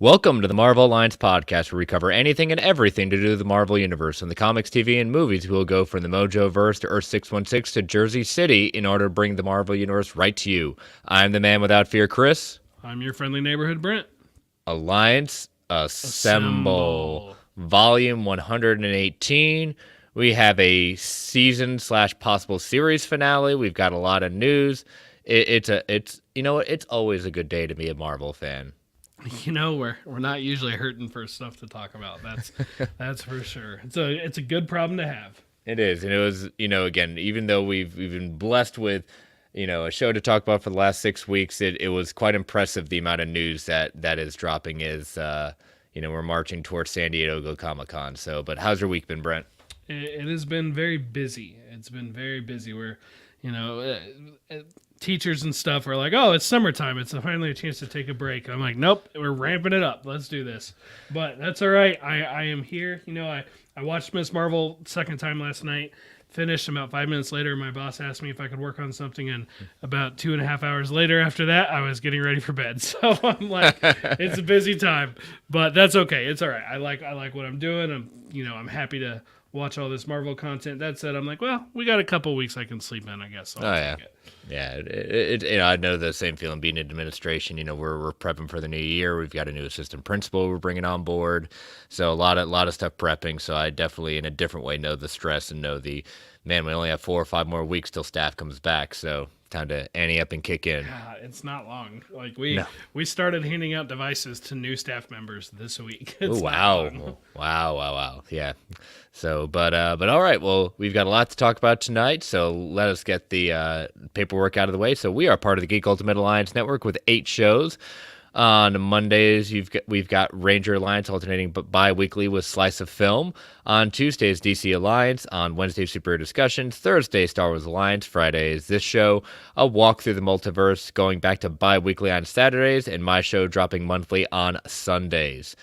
Welcome to the Marvel Alliance podcast, where we cover anything and everything to do with the Marvel Universe. In the comics, TV, and movies, we'll go from the Mojo-verse to Earth 616 to Jersey City in order to bring the Marvel Universe right to you. I'm the man without fear, Chris. I'm your friendly neighborhood, Brent. Alliance Assemble. Volume 118. We have a season/possible series finale. We've got a lot of news. It's always a good day to be a Marvel fan. You know, we're not usually hurting for stuff to talk about. That's for sure. It's a good problem to have. It is, and it was, again, even though we've been blessed with, a show to talk about for the last 6 weeks, it was quite impressive the amount of news that is dropping as, we're marching towards San Diego Comic-Con. So, but how's your week been, Brent? It has been very busy. It's been very busy. We're, teachers and stuff are like, oh, it's summertime. It's finally a chance to take a break. I'm like, nope, we're ramping it up. Let's do this. But that's all right. I am here. I watched Miss Marvel second time last night, finished about 5 minutes later. My boss asked me if I could work on something. And about 2.5 hours later after that, I was getting ready for bed. So I'm like, it's a busy time, but that's okay. It's all right. I like what I'm doing. I'm happy to watch all this Marvel content. That said, I'm like, well, we got a couple weeks I can sleep in, I guess. So take it. Yeah. I know the same feeling being in administration. We're prepping for the new year. We've got a new assistant principal we're bringing on board, so a lot of stuff prepping. So I definitely, in a different way, know the stress and know we only have 4 or 5 more weeks till staff comes back. So time to ante up and kick in. God, it's not long. Like we started handing out devices to new staff members this week. Wow. Yeah. So, but all right. Well, we've got a lot to talk about tonight. So let us get the paperwork out of the way. So we are part of the Geek Ultimate Alliance Network with 8 shows. On Mondays, we've got Ranger Alliance alternating bi-weekly with Slice of Film. On Tuesdays, DC Alliance. On Wednesdays, Superhero Discussions. Thursday, Star Wars Alliance. Friday is this show, a walk through the multiverse, going back to bi-weekly on Saturdays, and my show dropping monthly on Sundays.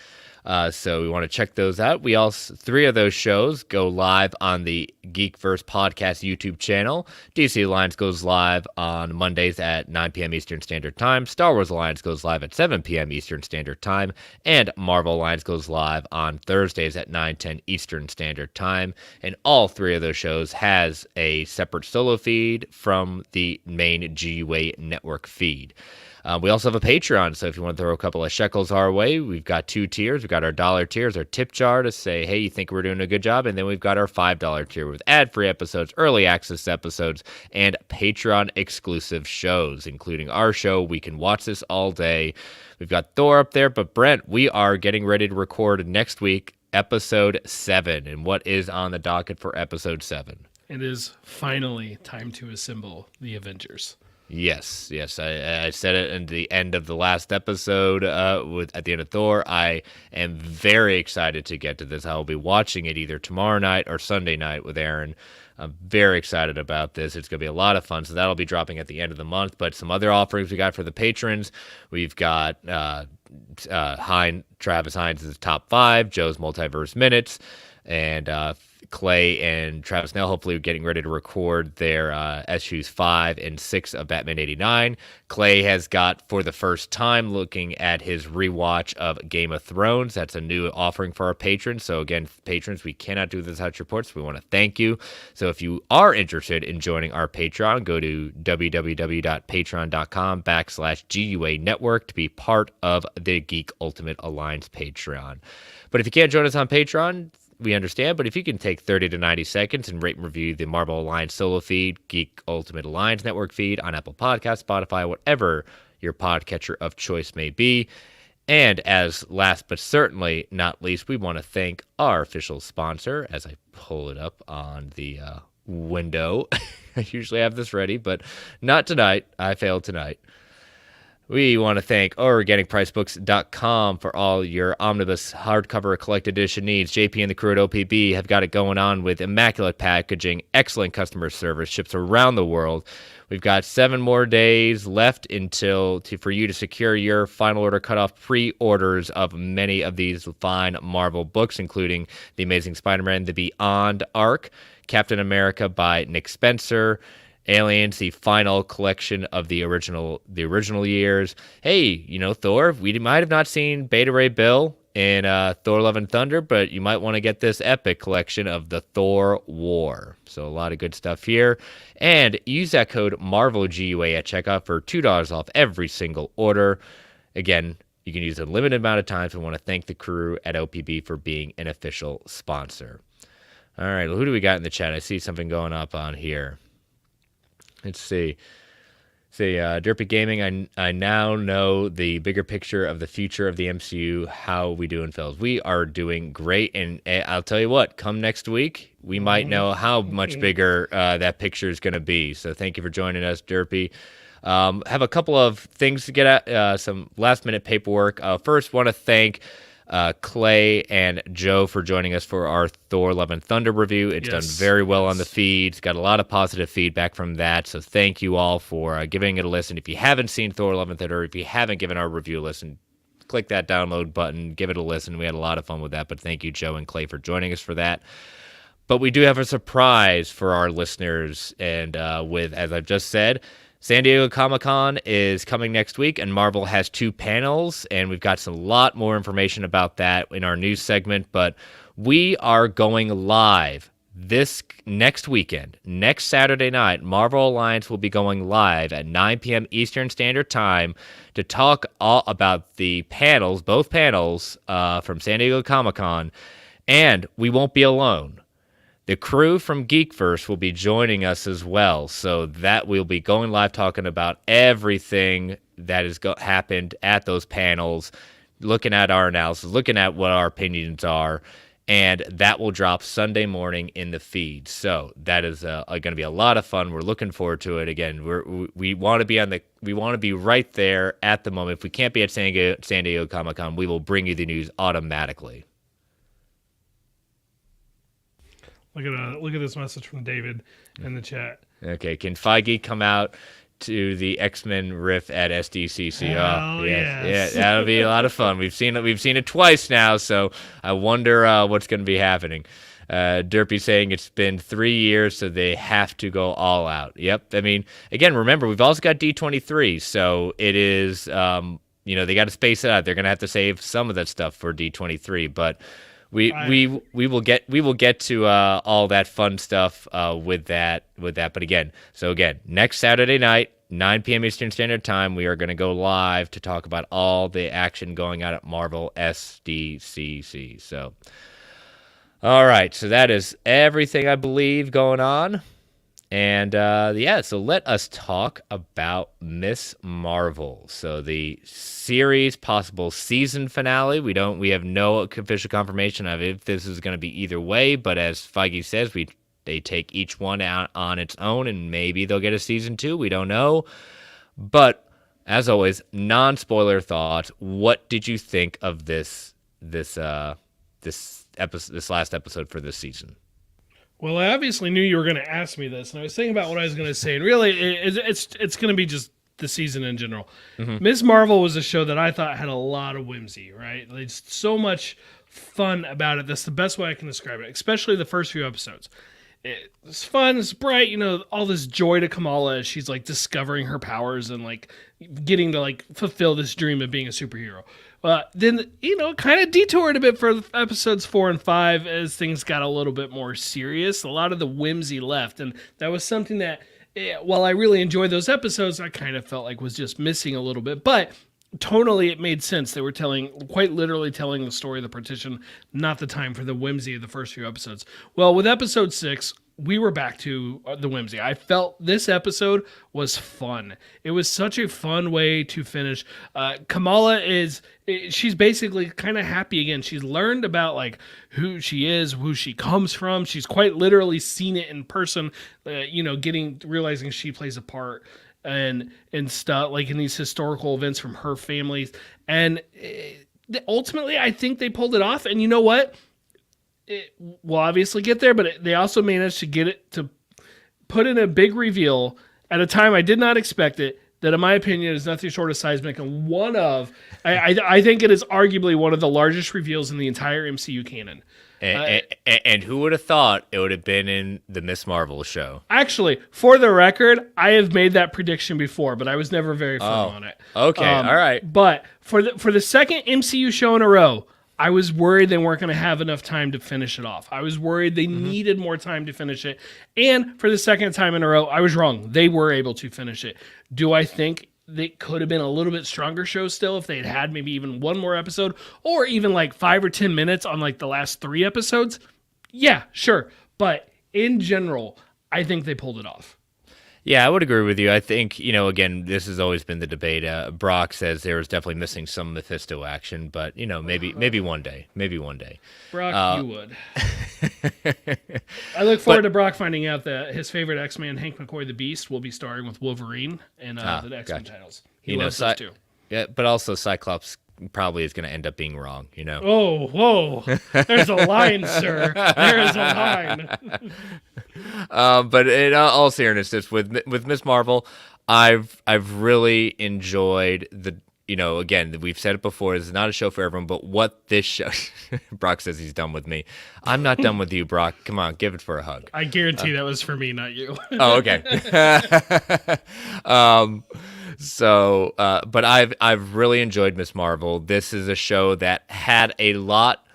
So we want to check those out. 3 of those shows go live on the Geekverse Podcast YouTube channel. DC Alliance goes live on Mondays at 9 p.m. Eastern Standard Time. Star Wars Alliance goes live at 7 p.m. Eastern Standard Time. And Marvel Alliance goes live on Thursdays at 9:10 Eastern Standard Time. And all 3 of those shows has a separate solo feed from the main GUA network feed. We also have a Patreon, so if you want to throw a couple of shekels our way, we've got 2 tiers. We've got our $1 tiers, our tip jar to say, hey, you think we're doing a good job? And then we've got our $5 tier with ad-free episodes, early access episodes, and Patreon-exclusive shows, including our show. We can watch this all day. We've got Thor up there, but Brent, we are getting ready to record next week, Episode 7. And what is on the docket for Episode 7? It is finally time to assemble the Avengers. Yes. I said it in the end of the last episode at the end of Thor. I am very excited to get to this. I will be watching it either tomorrow night or Sunday night with Aaron. I'm very excited about this. It's going to be a lot of fun. So that'll be dropping at the end of the month. But some other offerings we got for the patrons. We've got Travis Hines' Top 5, Joe's Multiverse Minutes, and Clay and Travis Nell hopefully getting ready to record their issues 5 and 6 of Batman 89. Clay has got, for the first time, looking at his rewatch of Game of Thrones. That's a new offering for our patrons. So again, patrons, we cannot do this without your support, so we want to thank you. So if you are interested in joining our Patreon, go to www.patreon.com/GUA Network to be part of the Geek Ultimate Alliance Patreon. But if you can't join us on Patreon, we understand, but if you can take 30 to 90 seconds and rate and review the Marvel Alliance solo feed, Geek Ultimate Alliance network feed on Apple Podcasts, Spotify, whatever your podcatcher of choice may be. And as last but certainly not least, we want to thank our official sponsor, as I pull it up on the window. I usually have this ready, but not tonight. I failed tonight. We want to thank OrganicPriceBooks.com for all your omnibus hardcover collected edition needs. JP and the crew at OPB have got it going on with immaculate packaging, excellent customer service, ships around the world. We've got 7 more days left for you to secure your final order cutoff pre-orders of many of these fine Marvel books, including The Amazing Spider-Man, The Beyond arc, Captain America by Nick Spencer, Aliens, the final collection of the original years. Hey, Thor, we might have not seen Beta Ray Bill in Thor Love and Thunder, but you might want to get this epic collection of the Thor War. So a lot of good stuff here. And use that code MarvelGUA at checkout for $2 off every single order. Again, you can use a limited amount of time. So I want to thank the crew at OPB for being an official sponsor. All right, who do we got in the chat? I see something going up on here. Let's see. Derpy Gaming, I now know the bigger picture of the future of the MCU. How we doing, fellas? We are doing great, and I'll tell you what, come next week, we might know how much bigger that picture is going to be. So thank you for joining us, Derpy. Have a couple of things to get at, some last-minute paperwork. First, want to thank Clay and Joe for joining us for our Thor Love and Thunder review. It's done very well on the feeds. Got a lot of positive feedback from that, so thank you all for giving it a listen. If you haven't seen Thor Love and Thunder, if you haven't given our review a listen, click that download button, give it a listen. We had a lot of fun with that, but thank you, Joe and Clay, for joining us for that. But we do have a surprise for our listeners, and with, as I've just said, San Diego Comic-Con is coming next week, and Marvel has 2 panels, and we've got a lot more information about that in our news segment, but we are going live this next weekend. Next Saturday night, Marvel Alliance will be going live at 9 p.m. Eastern Standard Time to talk all about the panels, both panels from San Diego Comic-Con, and we won't be alone. The crew from Geekverse will be joining us as well, so that we'll be going live talking about everything that has happened at those panels, looking at our analysis, looking at what our opinions are, and that will drop Sunday morning in the feed. So that is going to be a lot of fun. We're looking forward to it. Again, we want to be right there at the moment. If we can't be at San Diego Comic-Con, we will bring you the news automatically. Look at this message from David in the chat. Okay, can Feige come out to the X-Men riff at SDCC? Yes. Yeah, that'll be a lot of fun. We've seen it twice now, so I wonder what's going to be happening. Derpy saying it's been 3 years, so they have to go all out. Yep. I mean, again, remember, we've also got D23, so it is, they got to space it out. They're going to have to save some of that stuff for D23, but we will get to all that fun stuff with that. But again, next Saturday night, 9 p.m. Eastern Standard Time, we are going to go live to talk about all the action going on at Marvel SDCC. So, all right, so that is everything I believe going on. And so let us talk about Miss Marvel. So the series possible season finale. We have no official confirmation of if this is going to be either way, but as Feige says, they take each one out on its own, and maybe they'll get a season 2. We don't know. But as always, non-spoiler thoughts. What did you think of this last episode for this season? Well, I obviously knew you were going to ask me this, and I was thinking about what I was going to say, and really, it's going to be just the season in general. Ms. Marvel was a show that I thought had a lot of whimsy, right? There's so much fun about it. That's the best way I can describe it, especially the first few episodes. It's fun, it's bright, all this joy to Kamala as she's, discovering her powers and, getting to, fulfill this dream of being a superhero. Then, kind of detoured a bit for episodes 4 and 5 as things got a little bit more serious. A lot of the whimsy left, and that was something that, while I really enjoyed those episodes, I kind of felt like was just missing a little bit. But tonally, it made sense. They were quite literally telling the story of the partition, not the time for the whimsy of the first few episodes. Well, with episode 6, we were back to the whimsy. I felt this episode was fun. It was such a fun way to finish. Kamala she's basically kind of happy again. She's learned about who she is, who she comes from. She's quite literally seen it in person, realizing she plays a part and stuff, in these historical events from her family. And ultimately, I think they pulled it off. And you know what? We'll obviously get there, but they also managed to get it to put in a big reveal at a time I did not expect it, that, in my opinion, is nothing short of seismic, and I think it is arguably one of the largest reveals in the entire MCU canon. And who would have thought it would have been in the Miss Marvel show? Actually, for the record, I have made that prediction before, but I was never very firm on it. Okay, all right. But for the second MCU show in a row, I was worried they weren't going to have enough time to finish it off. I was worried they needed more time to finish it. And for the second time in a row, I was wrong. They were able to finish it. Do I think they could have been a little bit stronger show still if they'd had maybe even one more episode, or even like 5 or 10 minutes on like the last 3 episodes? Yeah, sure. But in general, I think they pulled it off. Yeah, I would agree with you. I think, again, this has always been the debate. Brock says there was definitely missing some Mephisto action, but, maybe one day. Maybe one day. Brock, you would. I look forward to Brock finding out that his favorite X-Man, Hank McCoy the Beast, will be starring with Wolverine in the X-Men titles. He loves those too. Yeah, but also Cyclops probably is going to end up being wrong, Oh, whoa. There's a line, sir. There is a line. But in all seriousness, with Miss Marvel, I've really enjoyed the, again, we've said it before, this is not a show for everyone, but what this show, Brock says he's done with me. I'm not done with you, Brock. Come on, give it for a hug. I guarantee that was for me, not you. Oh, okay. So, but I've really enjoyed Miss Marvel. This is a show that had a lot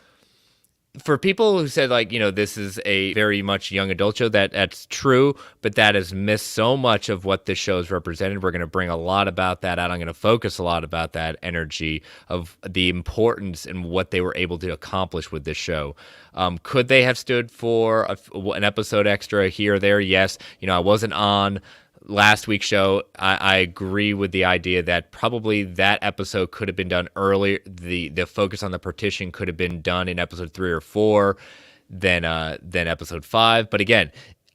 for people who said this is a very much young adult show. That's true, but that has missed so much of what this show is represented. We're going to bring a lot about that out. I'm going to focus a lot about that energy of the importance and what they were able to accomplish with this show. Could they have stood for an episode extra here or there? Yes. I wasn't on last week's show. I agree with the idea that probably that episode could have been done earlier. The focus on the partition could have been done in episode 3 or 4 than episode 5. But again,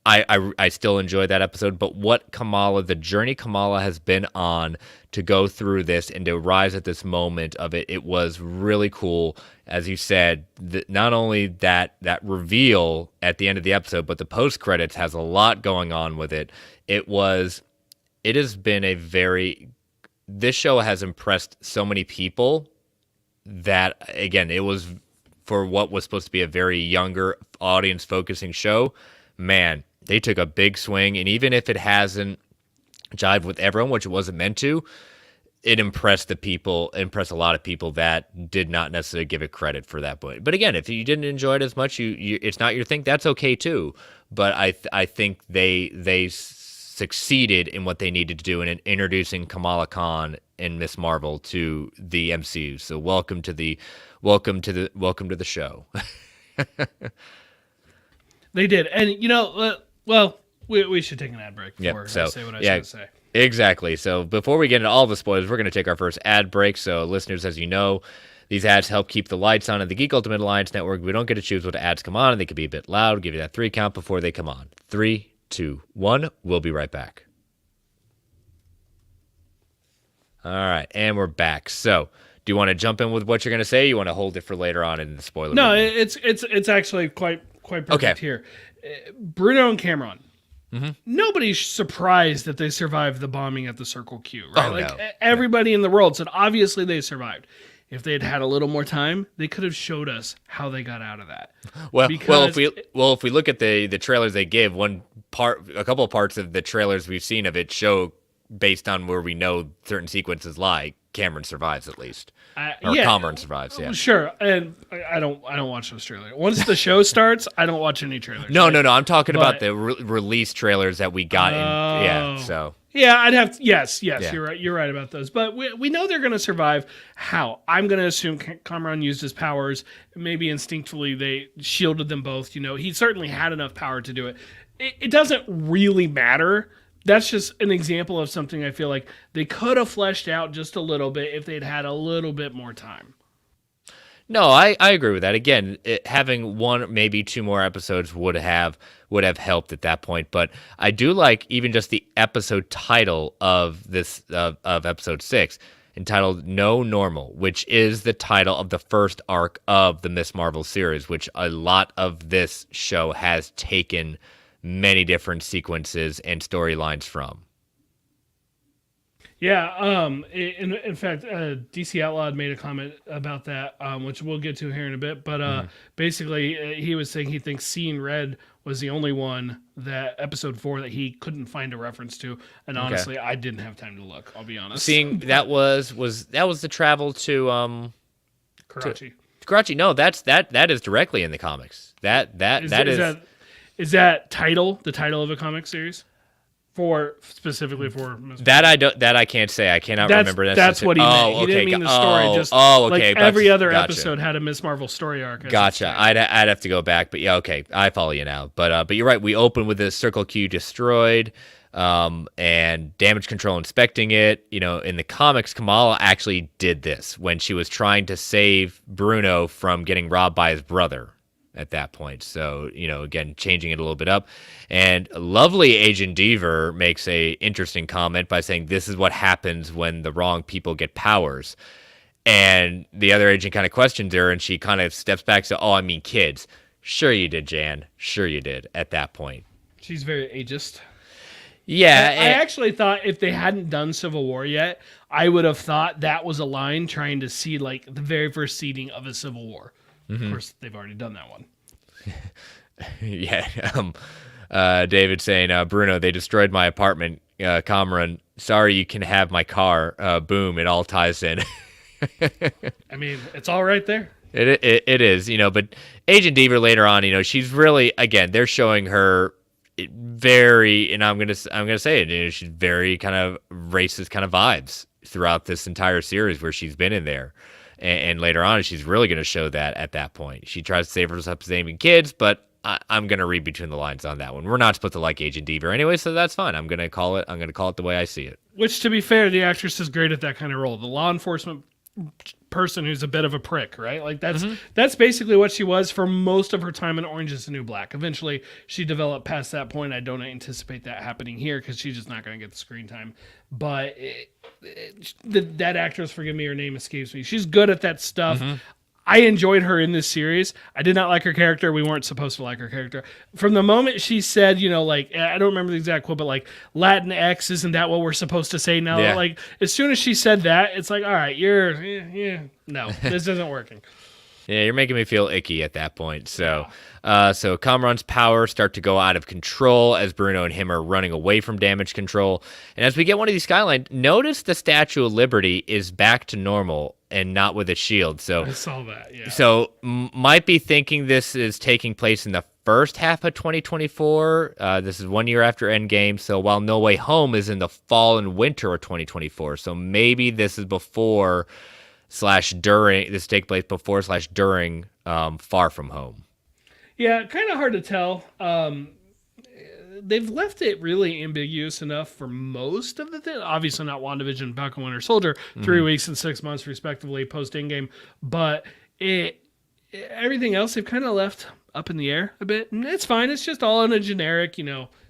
I still enjoy that episode. But what the journey Kamala has been on to go through this and to rise at this moment of it was really cool. As you said, not only that reveal at the end of the episode, but the post credits has a lot going on with it. It has been this show has impressed so many people that, again, it was for what was supposed to be a very younger audience focusing show. Man, they took a big swing. And even if it hasn't jived with everyone, which it wasn't meant to, it impressed a lot of people that did not necessarily give it credit for that point. But again, if you didn't enjoy it as much, it's not your thing. That's okay too. But I think they succeeded in what they needed to do in introducing Kamala Khan and Miss Marvel to the MCU. So welcome to the show. They did, and we should take an ad break before I say what I was going to say. Exactly. So before we get into all the spoilers, we're going to take our first ad break. So listeners, as you know, these ads help keep the lights on at the Geek Ultimate Alliance Network. We don't get to choose what ads come on, and they can be a bit loud. We'll give you that 3 count before they come on. 3, 2, 1. We'll be right back. All right, and we're back. So, do you want to jump in with what you're going to say? Or you want to hold it for later on in the spoiler? No, it's actually quite perfect here. Bruno and Cameron. Mm-hmm. Nobody's surprised that they survived the bombing at the Circle Q, right? Everybody in the world said obviously they survived. If they had had a little more time, they could have showed us how they got out of that. Well, if we look at the trailers they give, a couple of parts of the trailers we've seen of it show, based on where we know certain sequences lie, Cameron survives at least, Cameron survives. Yeah, sure. And I don't watch those trailers. Once the show starts, I don't watch any trailers. No. I'm talking about the release trailers that we got. I'd have to, yes. Yeah. You're right about those. But we know they're going to survive. How? I'm going to assume Cameron used his powers. Maybe instinctively they shielded them both. He certainly had enough power to do it. It doesn't really matter. That's just an example of something I feel like they could have fleshed out just a little bit if they'd had a little bit more time. No, I agree with that. Again, having 1, maybe 2 more episodes would have helped at that point. But I do like even just the episode title of this of episode 6, entitled "No Normal," which is the title of the first arc of the Miss Marvel series, which a lot of this show has taken many different sequences and storylines from. Yeah. In fact, DC Outlawed made a comment about that, which we'll get to here in a bit. But basically, he was saying he thinks Seeing Red was the only one that episode 4 that he couldn't find a reference to. And honestly, I didn't have time to look. I'll be honest. Seeing that was the travel to Karachi. Karachi. No, that is directly in the comics. Is that title the title of a comic series? Specifically for that I can't say. I cannot remember. That's what he meant. He didn't mean the story. Okay. Like every other episode had a Miss Marvel story arc. Gotcha. I'd have to go back, but yeah, okay. I follow you now. But you're right. We open with the Circle Q destroyed, and damage control inspecting it. In the comics, Kamala actually did this when she was trying to save Bruno from getting robbed by his brother at that point. So, again, changing it a little bit up. And lovely Agent Deaver makes a interesting comment by saying this is what happens when the wrong people get powers. And the other agent kind of questions her, and she kind of steps back, so, I mean kids. Sure you did, Jan. Sure you did at that point. She's very ageist. Yeah. I actually thought if they hadn't done Civil War yet, I would have thought that was a line trying to see like the very first seeding of a Civil War. Mm-hmm. Of course, they've already done that one. Yeah. David saying, Bruno, they destroyed my apartment. Cameron, sorry, you can have my car. Boom, it all ties in. I mean, it's all right there. It is, but Agent Deaver later on, she's really, again, they're showing her very, and I'm gonna say it, she's very kind of racist kind of vibes throughout this entire series where she's been in there. And later on, she's really going to show that at that point. She tries to save herself as naming kids, but I'm going to read between the lines on that one. We're not supposed to like Agent Deaver anyway, so that's fine. I'm going to call it the way I see it. Which, to be fair, the actress is great at that kind of role. The law enforcement person who's a bit of a prick, right? Like that's basically what she was for most of her time in Orange Is the New Black. Eventually, she developed past that point. I don't anticipate that happening here because she's just not going to get the screen time. But that actress, forgive me, her name escapes me. She's good at that stuff. Mm-hmm. I enjoyed her in this series. I did not like her character. We weren't supposed to like her character. From the moment she said, like, I don't remember the exact quote, but like, Latin X, isn't that what we're supposed to say now? Yeah. Like, as soon as she said that, it's like, all right, no, this isn't working. Yeah, you're making me feel icky at that point. So, so Kamran's powers start to go out of control as Bruno and him are running away from damage control. And as we get one of these skylines, notice the Statue of Liberty is back to normal and not with a shield. So I saw that. Yeah. So might be thinking this is taking place in the first half of 2024. This is 1 year after Endgame. So while No Way Home is in the fall and winter of 2024, so maybe this is before. /during this take place before /during Far From Home. Yeah, kind of hard to tell. They've left it really ambiguous enough for most of the thing. Obviously not WandaVision, Falcon Winter Soldier, 3 weeks and 6 months respectively post Endgame, but everything else they've kind of left up in the air a bit, and it's fine. It's just all in a generic,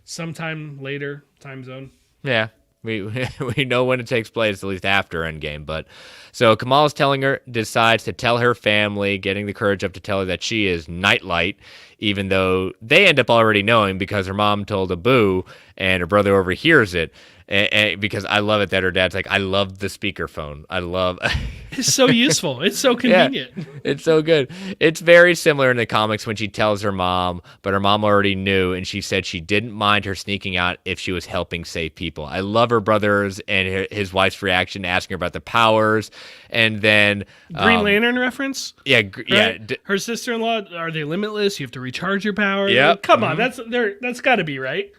sometime later time zone. Yeah. We know when it takes place, at least after Endgame. But so Kamala's decides to tell her family, getting the courage up to tell her that she is Nightlight, even though they end up already knowing because her mom told Abu and her brother overhears it. And because I love it that her dad's like, I love the speakerphone. It's so useful. It's so convenient. Yeah, it's so good. It's very similar in the comics when she tells her mom, but her mom already knew, and she said she didn't mind her sneaking out if she was helping save people. I love her brothers and his wife's reaction to asking her about the powers, and then Green Lantern reference. Yeah, right? Yeah. Her sister-in-law, are they limitless? You have to recharge your powers. Yeah, like, come on, that's got to be right.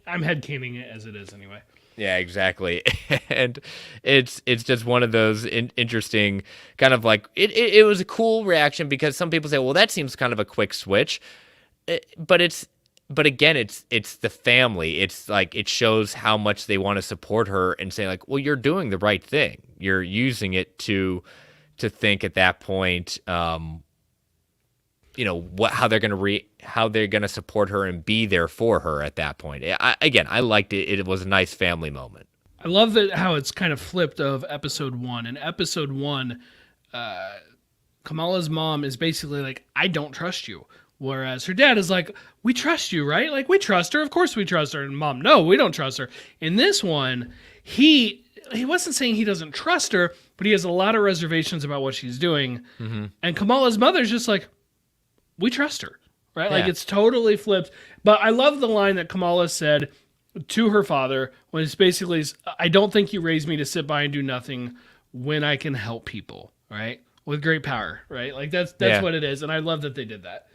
I'm headcaning it as it is anyway. Yeah, exactly. And it's just one of those interesting kind of like it was a cool reaction because some people say, well, that seems kind of a quick switch. But again, it's the family. It's like it shows how much they want to support her and say like, well, you're doing the right thing. You're using it to think at that point, how they're gonna support her and be there for her at that point. I liked it. It was a nice family moment. I love that how it's kind of flipped of episode 1. In episode 1, Kamala's mom is basically like, I don't trust you. Whereas her dad is like, we trust you, right? Like, we trust her. Of course we trust her. And mom, no, we don't trust her. In this one, he he wasn't saying he doesn't trust her, but he has a lot of reservations about what she's doing. And Kamala's mother's just like, we trust her, right? Like, it's totally flipped. But I love the line that Kamala said to her father when it's basically, I don't think you raised me to sit by and do nothing when I can help people, right? With great power, right? Like, that's what it is. And I love that they did that.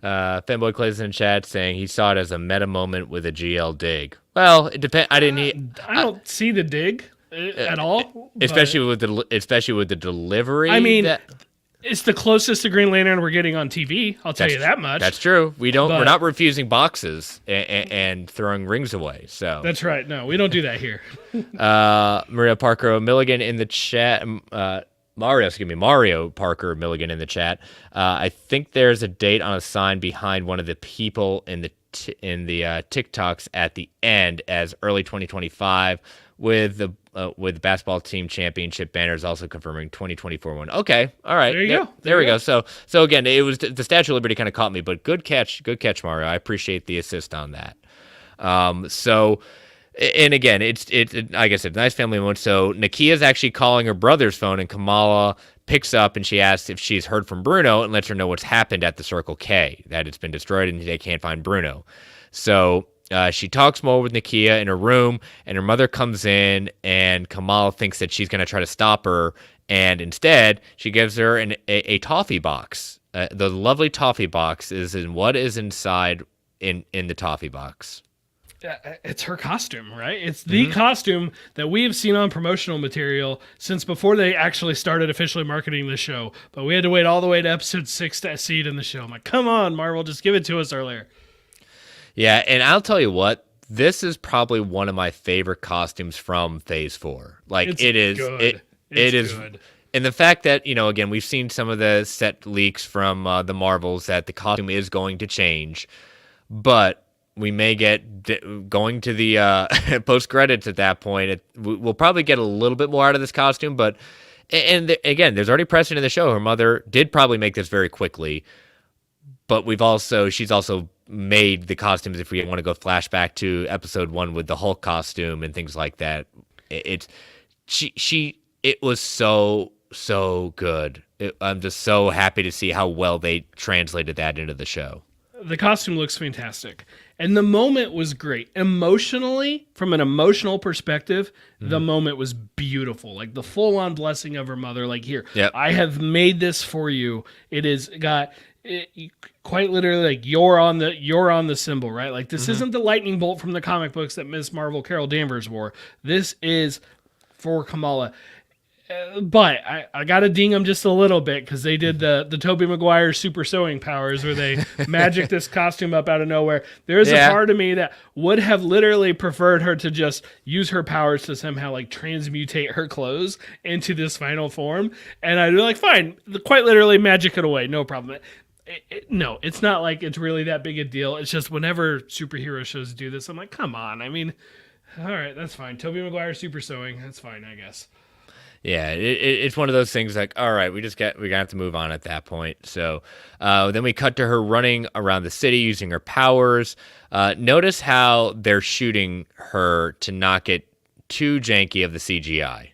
Fanboy Clay's in chat saying he saw it as a meta moment with a GL dig. Well, it depends. I don't see the dig at all, especially with the delivery. I mean, it's the closest to Green Lantern we're getting on TV. I'll tell you that much. That's true. We're not refusing boxes and throwing rings away. So that's right. No, we don't do that here. Maria Parker Milligan in the chat. Mario Parker Milligan in the chat. I think there's a date on a sign behind one of the people in the TikToks at the end as early 2025 with the basketball team championship banners also confirming 2024 one. Okay, all right. There you go. There we go. So again, it was the Statue of Liberty kind of caught me, but good catch, Mario. I appreciate the assist on that. And again, it's like I said, nice family moment. So Nakia's actually calling her brother's phone, and Kamala picks up and she asks if she's heard from Bruno and lets her know what's happened at the Circle K, that it's been destroyed and they can't find Bruno. So she talks more with Nakia in her room, and her mother comes in, and Kamala thinks that she's going to try to stop her, and instead she gives her a toffee box. The lovely toffee box is in what is inside in the toffee box. It's her costume, right? It's the costume that we have seen on promotional material since before they actually started officially marketing the show. But we had to wait all the way to episode 6 to see it in the show. I'm like, come on, Marvel, just give it to us earlier. Yeah, and I'll tell you what, this is probably one of my favorite costumes from Phase 4. Like, it's it is good. It is good. And the fact that, again, we've seen some of the set leaks from the Marvels that the costume is going to change, but we may get going to the post credits at that point. We'll probably get a little bit more out of this costume, but again, there's already precedent in the show. Her mother did probably make this very quickly, but she's also made the costumes. If we want to go flashback to episode 1 with the Hulk costume and things like that, it was so good. I'm just so happy to see how well they translated that into the show. The costume looks fantastic. And the moment was great. Emotionally, from an emotional perspective, the moment was beautiful. Like the full-on blessing of her mother. Like, here, I have made this for you. It is got quite literally like you're on the symbol, right? Like this isn't the lightning bolt from the comic books that Ms. Marvel Carol Danvers wore. This is for Kamala. But I got to ding them just a little bit because they did the Tobey Maguire super sewing powers where they magic this costume up out of nowhere. There's a part of me that would have literally preferred her to just use her powers to somehow like transmutate her clothes into this final form. And I'd be like, fine, quite literally magic it away. No problem. No, it's not like it's really that big a deal. It's just whenever superhero shows do this, I'm like, come on. I mean, all right, that's fine. Tobey Maguire super sewing. That's fine, I guess. Yeah, it's one of those things like, all right, we're gonna have to move on at that point. So then we cut to her running around the city using her powers. Notice how they're shooting her to not get too janky of the CGI.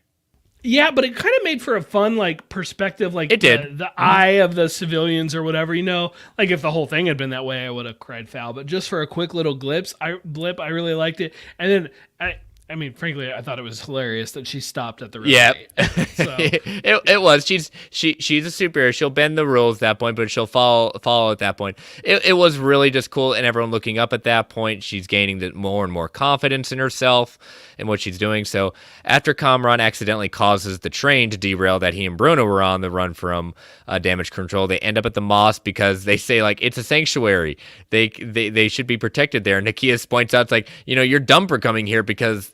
Yeah, but it kind of made for a fun like perspective, like it did. The eye of the civilians or whatever, like if the whole thing had been that way, I would have cried foul. But just for a quick little blip, I really liked it. And then I mean, frankly, I thought it was hilarious that she stopped at the red light. So. it was. She's a superhero. She'll bend the rules at that point, but she'll follow at that point. It was really just cool, and everyone looking up at that point. She's gaining more and more confidence in herself and what she's doing. So after Kamran accidentally causes the train to derail that he and Bruno were on the run from damage control, they end up at the mosque because they say like it's a sanctuary. They should be protected there. Nakia points out, it's like, you're dumb for coming here because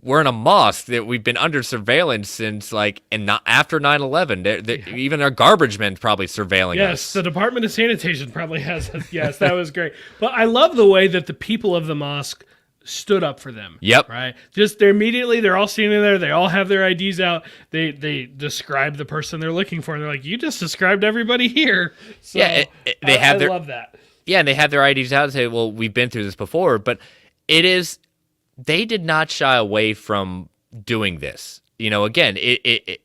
we're in a mosque that we've been under surveillance since after 9/11. Even our garbage men's probably surveilling us. Yes, the Department of Sanitation probably has us. Yes, that was great. But I love the way that the people of the mosque stood up for them. Yep. Right. Just they're all standing there. They all have their IDs out. They describe the person they're looking for, and they're like, "You just described everybody here." So yeah, I love that. Yeah, and they have their IDs out and say, "Well, we've been through this before," but it is. They did not shy away from doing this. Again,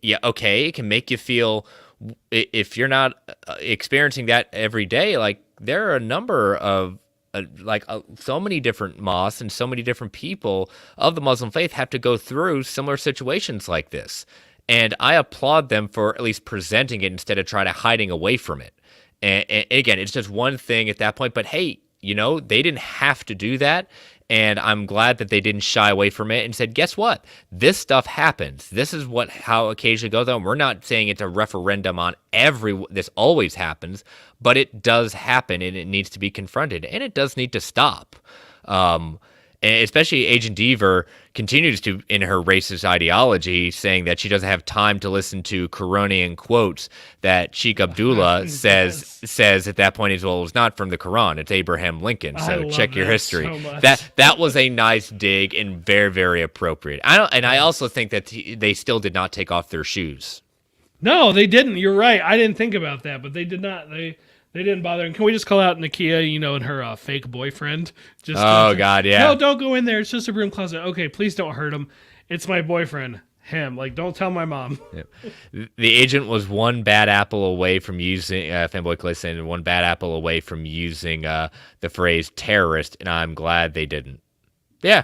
yeah, okay, it can make you feel, if you're not experiencing that every day, like there are a number of so many different mosques and so many different people of the Muslim faith have to go through similar situations like this. And I applaud them for at least presenting it instead of trying to hiding away from it. And again, it's just one thing at that point, but hey, they didn't have to do that. And I'm glad that they didn't shy away from it and said, guess what? This stuff happens. This is how occasionally goes on. We're not saying it's a referendum on this always happens, but it does happen and it needs to be confronted and it does need to stop. And especially Agent Deaver continues to, in her racist ideology, saying that she doesn't have time to listen to Quranian quotes that Sheikh Abdullah says at that point as well. It's not from the Quran; it's Abraham Lincoln. So check your history. So that was a nice dig and very, very appropriate. I also think that they still did not take off their shoes. No, they didn't. You're right. I didn't think about that, but they did not. They didn't bother. And can we just call out Nakia, and her fake boyfriend? God, yeah. No, don't go in there. It's just a broom closet. Okay, please don't hurt him. It's my boyfriend. Him. Don't tell my mom. Yeah. The agent was one bad apple away from using, Fanboy Clay saying, one bad apple away from using the phrase terrorist, and I'm glad they didn't. Yeah.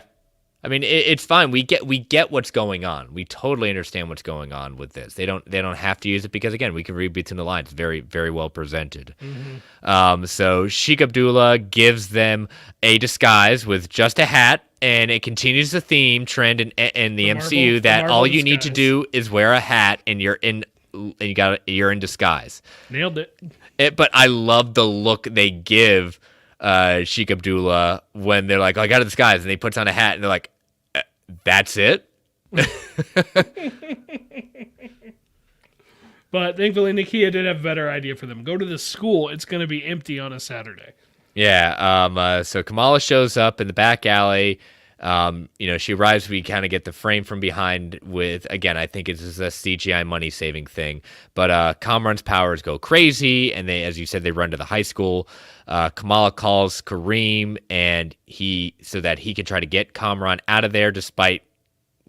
I mean, it's fine. We get what's going on. We totally understand what's going on with this. They don't have to use it because, again, we can read between the lines. Very, very well presented. Mm-hmm. So Sheikh Abdullah gives them a disguise with just a hat, and it continues the theme trend in the MCU that all you need to do is wear a hat, and you're in disguise. Nailed it. But I love the look they give Sheikh Abdullah when they're like, I got a disguise, and he puts on a hat, and they're like, that's it? But thankfully, Nakia did have a better idea for them. Go to the school. It's going to be empty on a Saturday. Yeah. So Kamala shows up in the back alley. She arrives. We kind of get the frame from behind with, again, I think it's just a CGI money saving thing. But Kamran's powers go crazy, and they, as you said, they run to the high school. Kamala calls Kareem, and so that he can try to get Kamran out of there, despite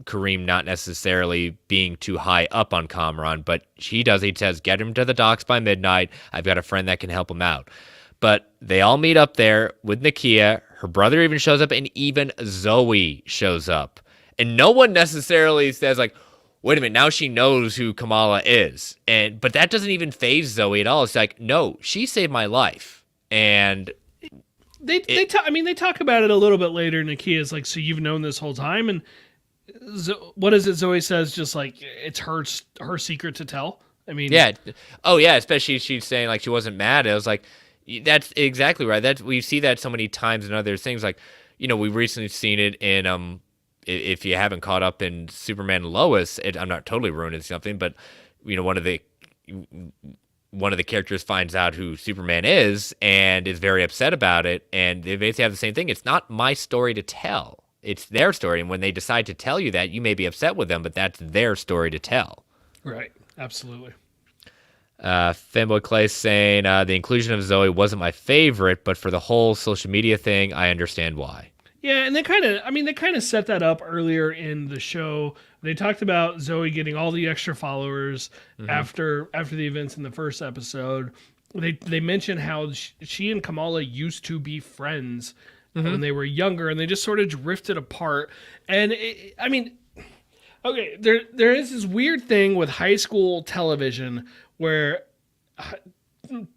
Kareem not necessarily being too high up on Kamran. But he does. He says, "Get him to the docks by midnight. I've got a friend that can help him out." But they all meet up there with Nakia. Her brother even shows up, and even Zoe shows up. And no one necessarily says, like, wait a minute, now she knows who Kamala is. But that doesn't even faze Zoe at all. It's like, no, she saved my life. And they talk about it a little bit later. Nakia's like, so you've known this whole time? And what is it Zoe says? Just like, it's her secret to tell? I mean... Yeah. Oh, yeah, especially she's saying, like, she wasn't mad. I was like... That's exactly right. We see that so many times in other things. Like, we've recently seen it in if you haven't caught up in Superman and Lois, I'm not totally ruining something, but one of the characters finds out who Superman is and is very upset about it, and they basically have the same thing. It's not my story to tell. It's their story, and when they decide to tell you that, you may be upset with them, but that's their story to tell. Right. Absolutely. Fanboy Clay saying the inclusion of Zoe wasn't my favorite, but for the whole social media thing, I understand why. Yeah, and they kind of set that up earlier in the show. They talked about Zoe getting all the extra followers after the events in the first episode. They mentioned how she and Kamala used to be friends when they were younger, and they just sort of drifted apart. And okay, there is this weird thing with high school television where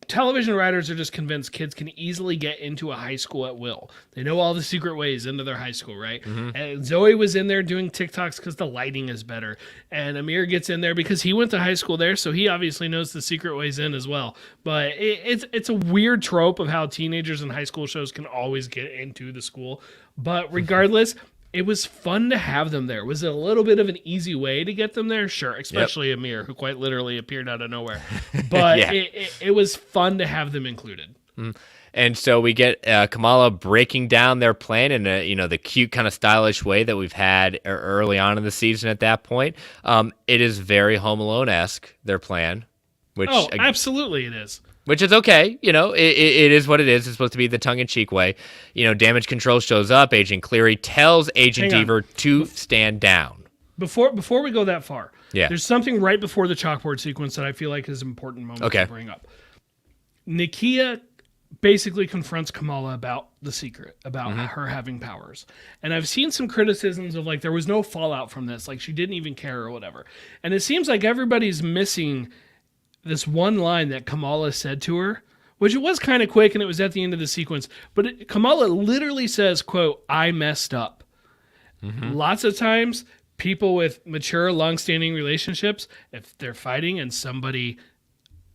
television writers are just convinced kids can easily get into a high school at will. They know all the secret ways into their high school, right? And Zoe was in there doing TikToks because the lighting is better. And Amir gets in there because he went to high school there, so he obviously knows the secret ways in as well. But it's a weird trope of how teenagers in high school shows can always get into the school. But regardless... It was fun to have them there. Was it a little bit of an easy way to get them there? Sure, especially Amir, who quite literally appeared out of nowhere. But it was fun to have them included. And so we get Kamala breaking down their plan in the cute kind of stylish way that we've had early on in the season at that point. It is very Home Alone-esque, their plan. Absolutely it is. Which is okay, it is what it is. It's supposed to be the tongue-in-cheek way. Damage Control shows up. Agent Cleary tells Agent Deaver to stand down. before we go that far, Yeah. there's something right before the chalkboard sequence that I feel like is an important moment to bring up. Nakia basically confronts Kamala about the secret, about her having powers. And I've seen some criticisms of like there was no fallout from this, like she didn't even care or whatever. And it seems like everybody's missing this one line that Kamala said to her, which it was kind of quick and it was at the end of the sequence, but Kamala literally says, quote, "I messed up." Lots of times people with mature, long-standing relationships, if they're fighting and somebody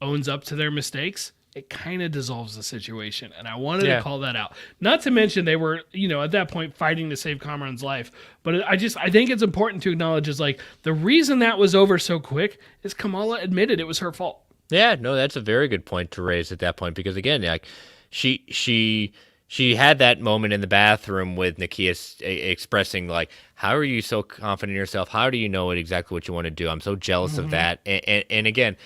owns up to their mistakes, it kind of dissolves the situation. And I wanted to call that out. Not to mention they were, at that point fighting to save Kamran's life. But I think it's important to acknowledge is like the reason that was over so quick is Kamala admitted it was her fault. Yeah, no, that's a very good point to raise at that point because again, like she had that moment in the bathroom with Nakia expressing like, "How are you so confident in yourself? How do you know exactly what you want to do? I'm so jealous of that." And again,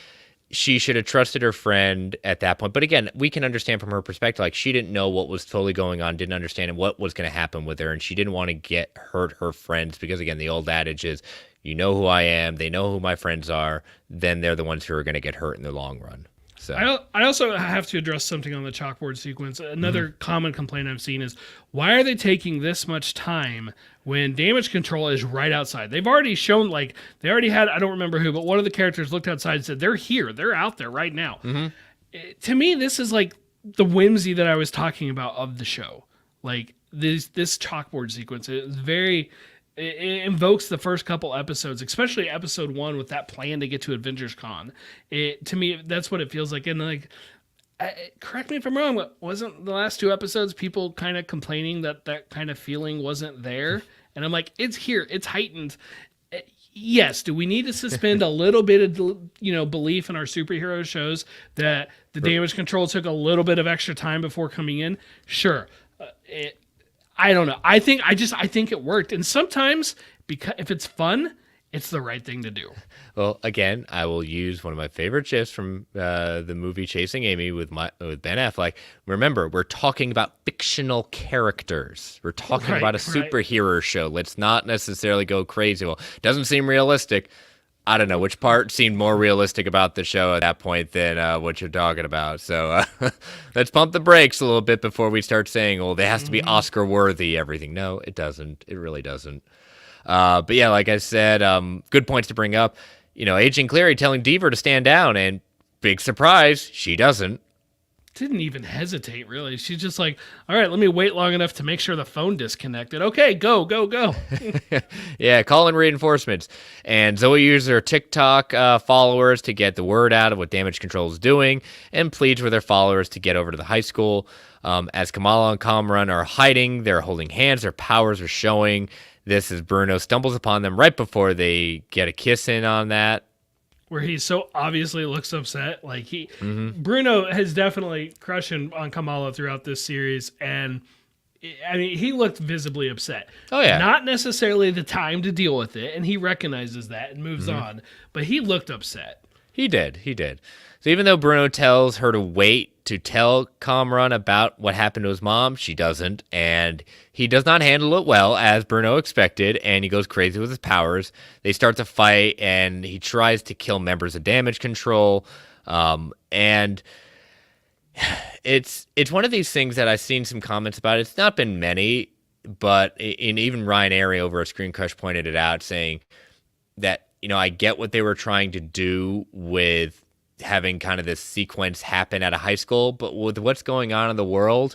she should have trusted her friend at that point. But again, we can understand from her perspective, like she didn't know what was totally going on, didn't understand what was going to happen with her, and she didn't want to hurt her friends because again, the old adage is, you know who I am, they know who my friends are, then they're the ones who are going to get hurt in the long run. So I also have to address something on the chalkboard sequence. Another common complaint I've seen is, why are they taking this much time when damage control is right outside? They've already shown, like, they already had, I don't remember who, but one of the characters looked outside and said, they're here. They're out there right now. To me, this is like the whimsy that I was talking about of the show. Like, this chalkboard sequence is very... It invokes the first couple episodes, especially episode 1 with that plan to get to Avengers Con. To me, that's what it feels like. And like, correct me if I'm wrong, but wasn't the last 2 episodes people kind of complaining that kind of feeling wasn't there? And I'm like, it's here, it's heightened. Yes, do we need to suspend a little bit of belief in our superhero shows that the damage control took a little bit of extra time before coming in? Sure. I don't know. I think it worked. And sometimes, because if it's fun, it's the right thing to do. Well, again, I will use one of my favorite gifs from the movie Chasing Amy with Ben Affleck. Remember, we're talking about fictional characters. We're talking about a superhero show. Let's not necessarily go crazy. Well, it doesn't seem realistic. I don't know which part seemed more realistic about the show at that point than what you're talking about. So let's pump the brakes a little bit before we start saying, "Oh, they has to be Oscar worthy." Everything. No, it doesn't. It really doesn't. But yeah, like I said, good points to bring up. Agent Cleary telling Deaver to stand down, and big surprise, she doesn't. Didn't even hesitate, really. She's just like, all right, let me wait long enough to make sure the phone disconnected. Okay, go. Yeah, call in reinforcements. And Zoe uses her TikTok followers to get the word out of what damage control is doing and pleads with her followers to get over to the high school. As Kamala and Kamran are hiding, they're holding hands, their powers are showing. This is Bruno stumbles upon them right before they get a kiss in on that. Where he so obviously looks upset. Like Bruno has definitely crushing on Kamala throughout this series, and I mean he looked visibly upset. Oh yeah, not necessarily the time to deal with it, and he recognizes that and moves on. But he looked upset. He did. So even though Bruno tells her to wait to tell Kamran about what happened to his mom, she doesn't, and he does not handle it well, as Bruno expected, and he goes crazy with his powers. They start to fight, and he tries to kill members of damage control, and it's one of these things that I've seen some comments about. It's not been many, but even Ryan Airy over at Screen Crush pointed it out, saying that, I get what they were trying to do with having kind of this sequence happen at a high school, but with what's going on in the world,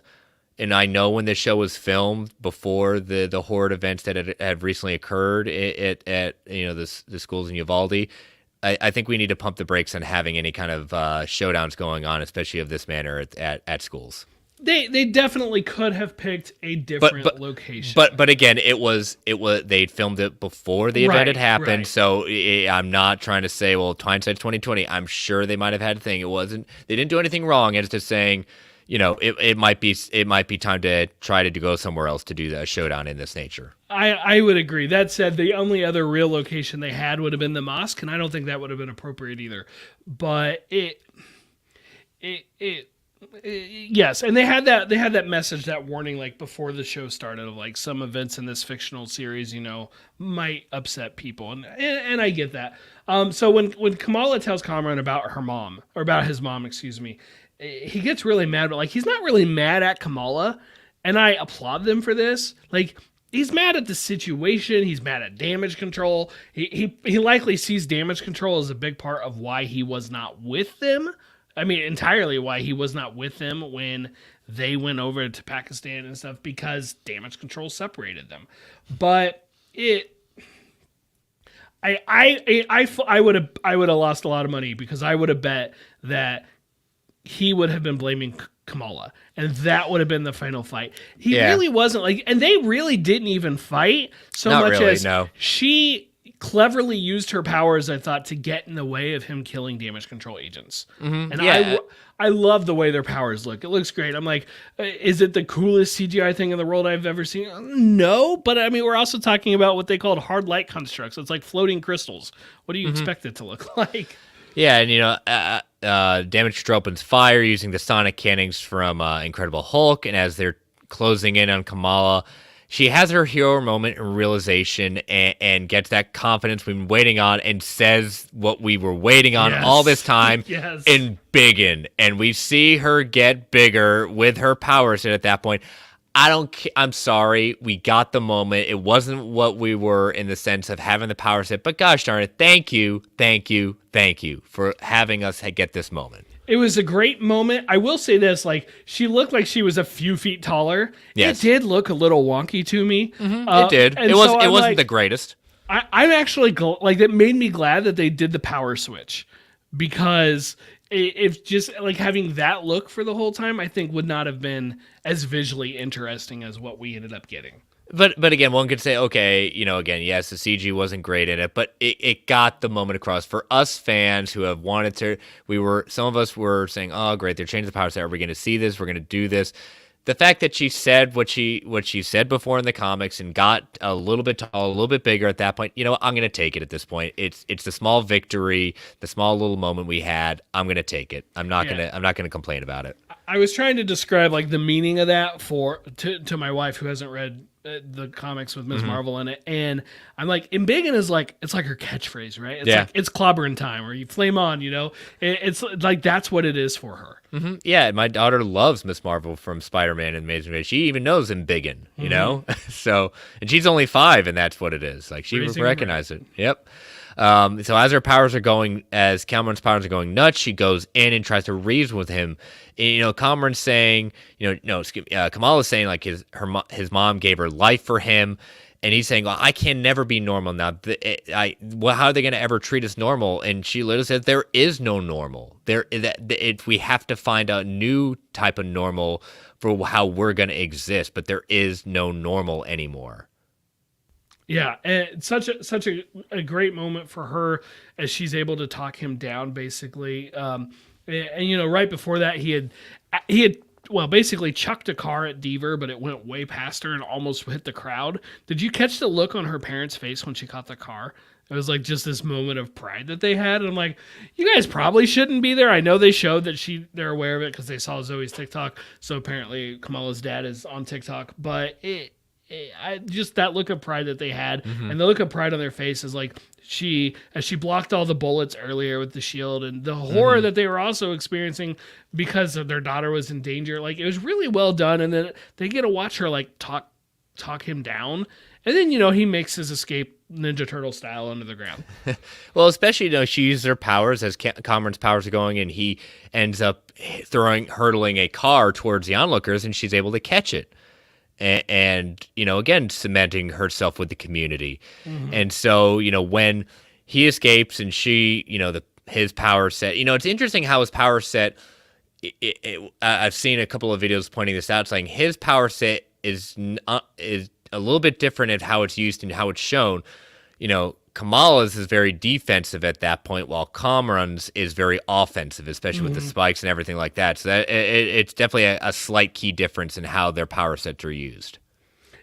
and I know when this show was filmed before the horrid events that had recently occurred at the schools in Uvalde, I think we need to pump the brakes on having any kind of showdowns going on, especially of this manner at schools. They definitely could have picked a different location. But again, it was they'd filmed it before the event had happened. Right. So I'm not trying to say, well, hindsight's 2020. I'm sure they might have had a thing. It wasn't. They didn't do anything wrong. It's just saying, it might be time to try to go somewhere else to do a showdown in this nature. I would agree. That said, the only other real location they had would have been the mosque, and I don't think that would have been appropriate either. But Yes, and they had that message, that warning, like before the show started, of like some events in this fictional series, might upset people, and I get that. So when Kamala tells Cameron about her mom, or about his mom, excuse me, he gets really mad, but like he's not really mad at Kamala, and I applaud them for this. Like, he's mad at the situation. He's mad at damage control. He likely sees damage control as a big part of why he was not with them. I mean, entirely why he was not with them when they went over to Pakistan and stuff, because damage control separated them. But I would have lost a lot of money, because I would have bet that he would have been blaming Kamala, and that would have been the final fight. He really wasn't, like, and they really didn't even fight so Not much really, as no. She cleverly used her powers, I thought, to get in the way of him killing damage control agents. Mm-hmm. And I love the way their powers look. It looks great. I'm like, is it the coolest CGI thing in the world I've ever seen? No, but I mean, we're also talking about what they called hard light constructs. It's like floating crystals. What do you expect it to look like? Yeah, and damage control opens fire using the sonic cannons from Incredible Hulk, and as they're closing in on Kamala, she has her hero moment and realization, and gets that confidence we've been waiting on, and says what we were waiting on all this time in Biggin. And we see her get bigger with her powers, and at that point, I'm sorry, we got the moment. It wasn't what we were in the sense of having the power set, but gosh darn it, thank you for having us get this moment. It was a great moment. I will say this, like, she looked like she was a few feet taller. Yes. It did look a little wonky to me. Mm-hmm. It did. It wasn't the greatest. I'm actually, like, it made me glad that they did the power switch, because if just like having that look for the whole time, I think would not have been as visually interesting as what we ended up getting. But again, one could say, okay, again, yes, the CG wasn't great in it, but it got the moment across for us fans who have wanted to. Some of us were saying, oh, great, they're changing the power set. Are we going to see this? We're going to do this. The fact that she said what she said before in the comics and got a little bit tall, a little bit bigger at that point, I'm going to take it at this point. It's the small victory, the small little moment we had. I'm going to take it. I'm not going to complain about it. I was trying to describe like the meaning of that to my wife, who hasn't read the comics with Ms. Marvel in it, and I'm like, embiggen is like, it's like her catchphrase, right? It's like, it's clobbering time, or you flame on, it's like, that's what it is for her. Mm-hmm. Yeah, my daughter loves Ms. Marvel from Spider-Man and Amazing Race. She even knows embiggen, so, and she's only 5, and that's what it is. Like, she would recognize it. Yep. So as Cameron's powers are going nuts, she goes in and tries to reason with him. And, Cameron's saying, Kamala's saying like his mom gave her life for him, and he's saying, well, I can never be normal now. How are they going to ever treat us normal? And she literally says, there is no normal. We have to find a new type of normal for how we're going to exist, but there is no normal anymore. Yeah, and such a great moment for her as she's able to talk him down, basically. And right before that, he had basically chucked a car at Deaver, but it went way past her and almost hit the crowd. Did you catch the look on her parents' face when she caught the car? It was like just this moment of pride that they had. And I'm like, you guys probably shouldn't be there. I know they showed that they're aware of it because they saw Zoe's TikTok. So apparently Kamala's dad is on TikTok, but just that look of pride that they had, and the look of pride on their face is like as she blocked all the bullets earlier with the shield, and the horror that they were also experiencing because their daughter was in danger. Like, it was really well done, and then they get to watch her like talk him down, and then he makes his escape Ninja Turtle style under the ground. Well, especially she uses her powers as Cameron's powers are going, and he ends up hurtling a car towards the onlookers, and she's able to catch it. And again, cementing herself with the community. And so, when he escapes and she, his power set, it's interesting how his power set, I've seen a couple of videos pointing this out, saying his power set is a little bit different at how it's used and how it's shown. Kamala's is very defensive at that point, while Cameron's is very offensive, especially with the spikes and everything like that. So that it's definitely a slight key difference in how their power sets are used.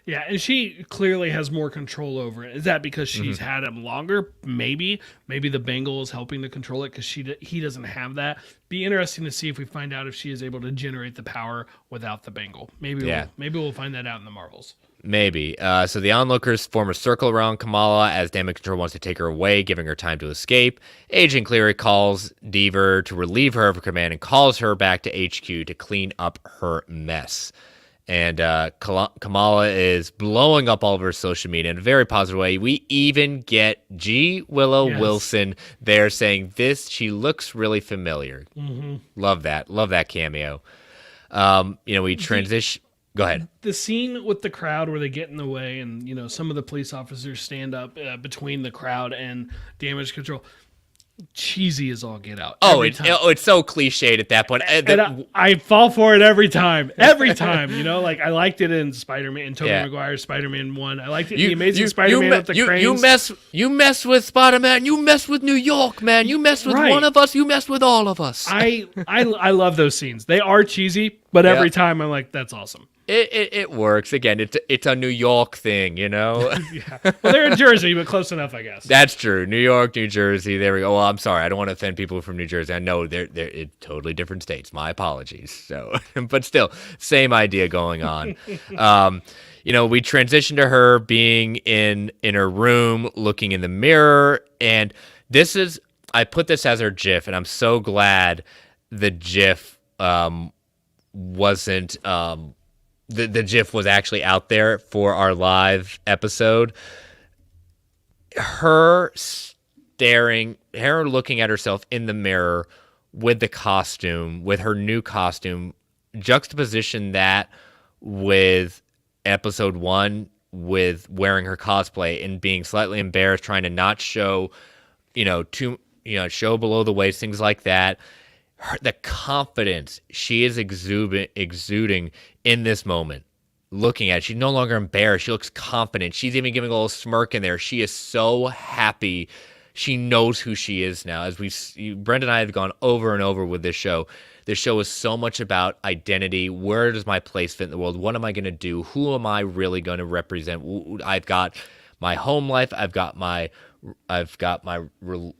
Yeah, and she clearly has more control over it. Is that because she's had him longer? Maybe the Bengal is helping to control it because he doesn't have that. Be interesting to see if we find out if she is able to generate the power without the Bengal. Maybe we'll find that out in the Marvels. Maybe. So the onlookers form a circle around Kamala as Damage Control wants to take her away, giving her time to escape. Agent Cleary calls Deaver to relieve her of her command and calls her back to HQ to clean up her mess. And Kamala is blowing up all of her social media in a very positive way. We even get G. Willow Wilson there saying this. She looks really familiar. Love that. Love that cameo. We transition. Go ahead. The scene with the crowd where they get in the way and, some of the police officers stand up between the crowd and Damage Control. Cheesy as all get out. It's so cliched at that point. And I fall for it every time. Every time, I liked it in Spider-Man, in Tobey Maguire's Spider-Man 1. I liked it in The Amazing Spider-Man with the cranes. You mess with Spider-Man, you mess with New York, man. You mess with one of us, you mess with all of us. I love those scenes. They are cheesy, but every time I'm like, that's awesome. It works. Again, it's a New York thing, Yeah. Well, they're in Jersey, but close enough, I guess. That's true. New York, New Jersey. There we go. Well, I'm sorry. I don't want to offend people from New Jersey. I know they're totally different states. My apologies. So, but still, same idea going on. We transition to her being in her room, looking in the mirror, and I put this as her GIF, and I'm so glad the GIF wasn't. The GIF was actually out there for our live episode. Her looking at herself in the mirror with the costume, with her new costume, juxtaposition that with episode 1 with wearing her cosplay and being slightly embarrassed, trying to not show, show below the waist, things like that. The confidence she is exuding in this moment, looking at it, she's no longer embarrassed. She looks confident. She's even giving a little smirk in there. She is so happy. She knows who she is now. As Brenda and I have gone over and over with this show. This show is so much about identity. Where does my place fit in the world? What am I going to do? Who am I really going to represent? I've got my home life. I've got my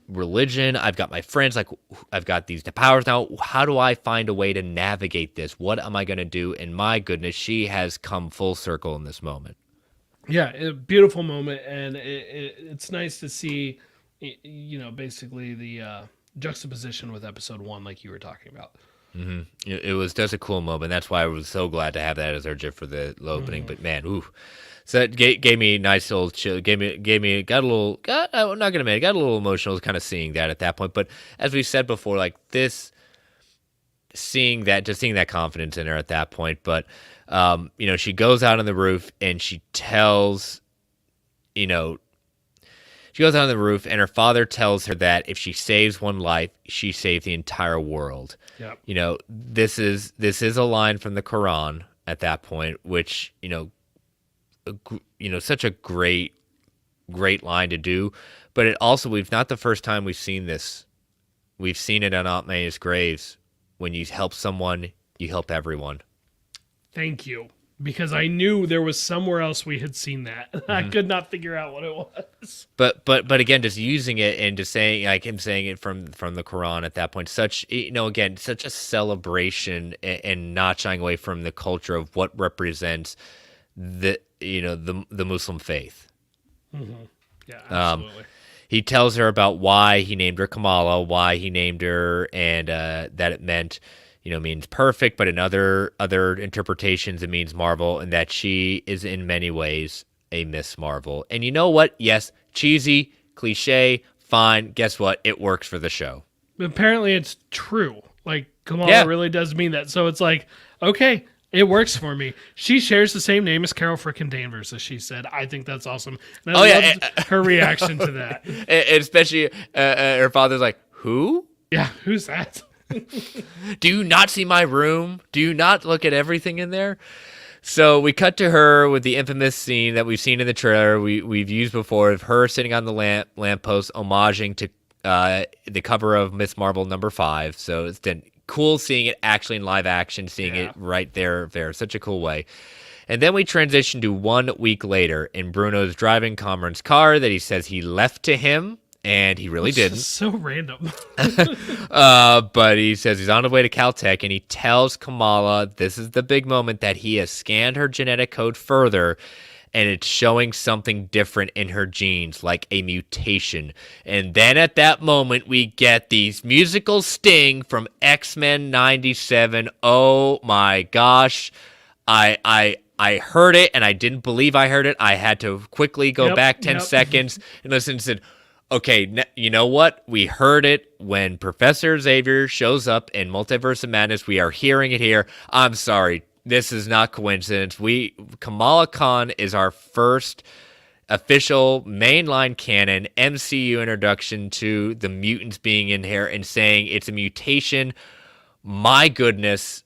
religion. I've got my friends. Like, I've got these powers now. How do I find a way to navigate this? What am I going to do? And my goodness, she has come full circle in this moment. Yeah, a beautiful moment, and it's nice to see, basically the juxtaposition with episode 1, like you were talking about. Mm-hmm. It was just a cool moment. That's why I was so glad to have that as our GIF for the opening. But man, ooh. So that gave me a nice little chill. Got a little emotional kind of seeing that at that point. But as we said before, like this, seeing that confidence in her at that point. But, she goes out on the roof and she tells, she goes out on the roof and her father tells her that if she saves one life, she saved the entire world. Yep. This is a line from the Quran at that point, which, such a great line to do, but it also, not the first time we've seen this. We've seen it on Aunt May's graves. When you help someone, you help everyone. Thank you. Because I knew there was somewhere else we had seen that. Mm-hmm. I could not figure out what it was. But again, just using it and just saying, like him saying it from the Quran at that point, such a celebration and not shying away from the culture of what represents the Muslim faith. Mm-hmm. Yeah, absolutely. He tells her about why he named her Kamala, why he named her, and that it meant, means perfect, but in other interpretations it means Marvel, and that she is in many ways a Miss Marvel. And you know what? Yes, cheesy, cliche, fine. Guess what? It works for the show. Apparently it's true. Like, Kamala really does mean that. So it's like, okay, it works for me. She shares the same name as Carol frickin' Danvers, as she said. I think that's awesome. And I loved her reaction to that. And especially her father's like, who? Yeah, who's that? Do you not see my room? Do you not look at everything in there? So we cut to her with the infamous scene that we've seen in the trailer, we've used before, of her sitting on the lamppost, homaging to the cover of Miss Marvel #5. So it's been cool seeing it actually in live action, seeing it right there. Such a cool way. And then we transition to 1 week later, and Bruno's driving Cameron's car that he says he left to him, and he really didn't. So random. But he says he's on his way to Caltech, and he tells Kamala this is the big moment that he has scanned her genetic code further, and it's showing something different in her genes, like a mutation. And then at that moment, we get these musical sting from X-Men 97. Oh my gosh. I heard it, and I didn't believe I heard it. I had to quickly go back 10 seconds and listen and said, okay, you know what? We heard it when Professor Xavier shows up in Multiverse of Madness. We are hearing it here. I'm sorry. This is not coincidence. Kamala Khan is our first official mainline canon MCU introduction to the mutants being in here and saying it's a mutation. My goodness.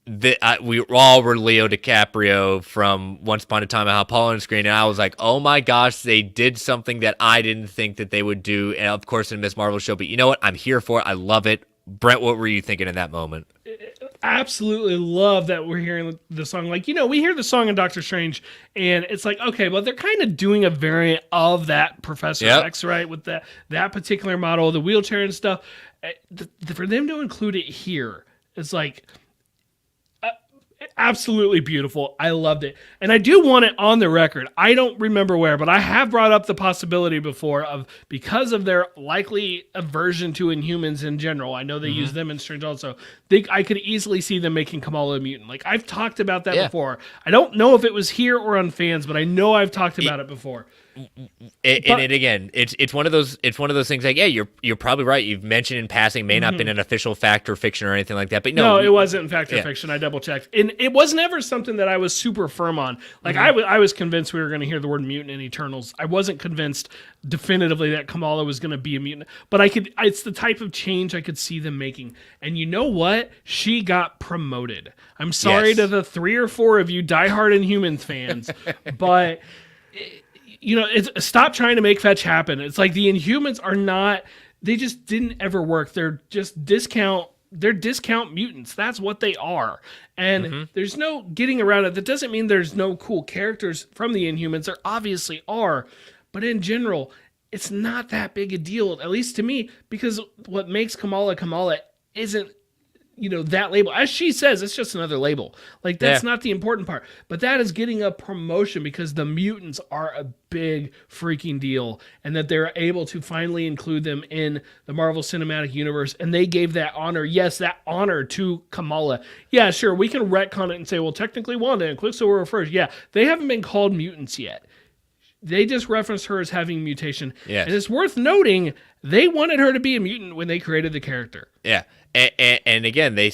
We all were Leo DiCaprio from Once Upon a Time at Apollo on screen, and I was like, oh my gosh, they did something that I didn't think that they would do, and of course in Miss Marvel show, but you know what? I'm here for it. I love it. Brent, what were you thinking in that moment? Absolutely love that we're hearing the song. Like, we hear the song in Doctor Strange, and it's like, okay, well, they're kind of doing a variant of that Professor X, right? With that particular model, the wheelchair and stuff. For them to include it here, it's like absolutely beautiful. I loved it. And I do want it on the record. I don't remember where, but I have brought up the possibility before of, because of their likely aversion to Inhumans in general, I know they use them in Strange also, I could easily see them making Kamala a mutant. Like, I've talked about that before. I don't know if it was here or on Fans, but I know I've talked about it before. It's one of those things like, yeah, you're probably right. You've mentioned in passing, may not been an official fact or fiction or anything like that, but no, it wasn't in fact or fiction. I double checked, and it was never something that I was super firm on. Like I was convinced we were going to hear the word mutant in Eternals. I wasn't convinced definitively that Kamala was going to be a mutant, but it's the type of change I could see them making. And you know what? She got promoted. I'm sorry to the 3 or 4 of you diehard Inhumans fans, but stop trying to make fetch happen. It's like the Inhumans are not, they just didn't ever work. They're just discount mutants. That's what they are. And there's no getting around it. That doesn't mean there's no cool characters from the Inhumans. There obviously are. But in general, it's not that big a deal, at least to me, because what makes Kamala isn't that label. As she says, it's just another label. Like, that's not the important part. But that is getting a promotion because the mutants are a big freaking deal, and that they're able to finally include them in the Marvel Cinematic Universe. And they gave that honor, that honor to Kamala. Yeah, sure, we can retcon it and say, well, technically Wanda and Quicksilver were first. Yeah, they haven't been called mutants yet. They just referenced her as having mutation. Yes. And it's worth noting, they wanted her to be a mutant when they created the character. Yeah. And again, they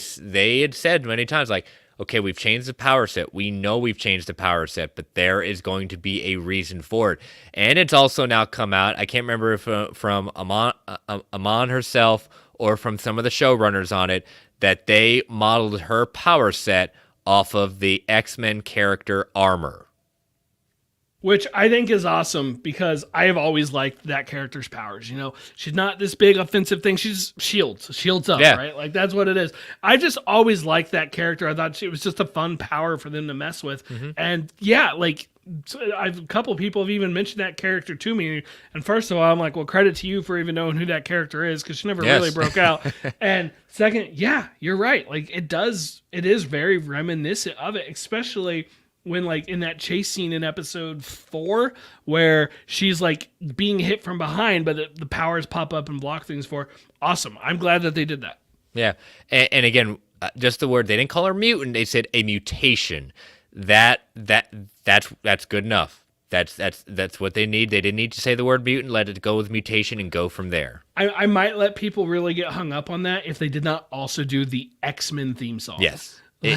had said many times, like, okay, we've changed the power set. We know we've changed the power set, but there is going to be a reason for it. And it's also now come out, I can't remember if from Amon herself or from some of the showrunners on it, that they modeled her power set off of the X-Men character armor. Which I think is awesome because I have always liked that character's powers. She's not this big offensive thing. She's shields up, right? Like, that's what it is. I just always liked that character. I thought it was just a fun power for them to mess with. And a couple people have even mentioned that character to me. And first of all, I'm like, well, credit to you for even knowing who that character is, because she never really broke out. And second, yeah, you're right. Like, it is very reminiscent of it, especially when, like, in that chase scene in episode 4 where she's like being hit from behind, but the powers pop up and block things for her. Awesome. I'm glad that they did that. Yeah. And again, just the word, they didn't call her mutant. They said a mutation. That's good enough. That's what they need. They didn't need to say the word mutant. Let it go with mutation and go from there. I might let people really get hung up on that if they did not also do the X-Men theme song. Yes. They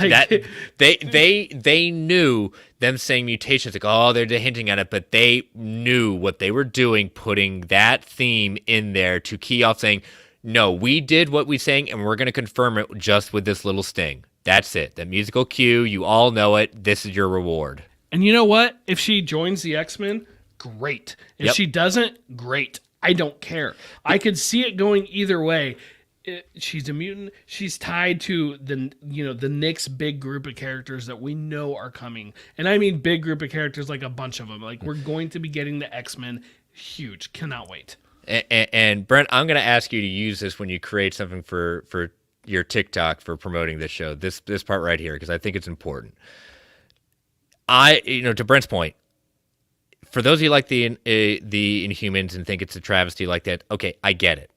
knew them saying mutations, like, oh, they're hinting at it, but they knew what they were doing, putting that theme in there to key off saying, no, we did what we sang, and we're going to confirm it just with this little sting. That's it. The musical cue, you all know it. This is your reward. And you know what? If she joins the X-Men, great. If she doesn't, great. I don't care. I could see it going either way. she's a mutant. She's tied to the next big group of characters that we know are coming, and I mean big group of characters, like a bunch of them. Like we're going to be getting the X-Men. Huge, cannot wait. And Brent, I'm going to ask you to use this when you create something for your TikTok for promoting this show. This part right here, because I think it's important. To Brent's point, for those of you like the Inhumans and think it's a travesty like that, okay, I get it.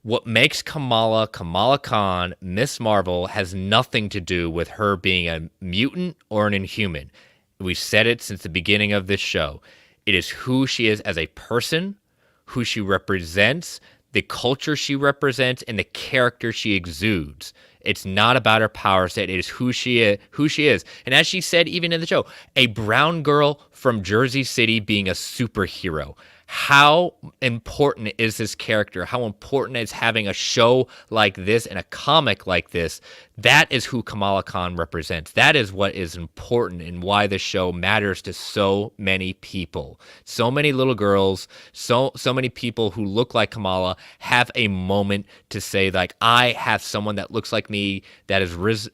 What makes Kamala Khan, Miss Marvel, has nothing to do with her being a mutant or an Inhuman. We've said it since the beginning of this show. It is who she is as a person, who she represents, the culture she represents, and the character she exudes. It's not about her power set. It is who she is. And as she said, even in the show, a brown girl from Jersey City being a superhero. How important is this character? How important is having a show like this and a comic like this? That is who Kamala Khan represents. That is what is important and why the show matters to so many people. So many little girls, so many people who look like Kamala have a moment to say, like, I have someone that looks like me that is rose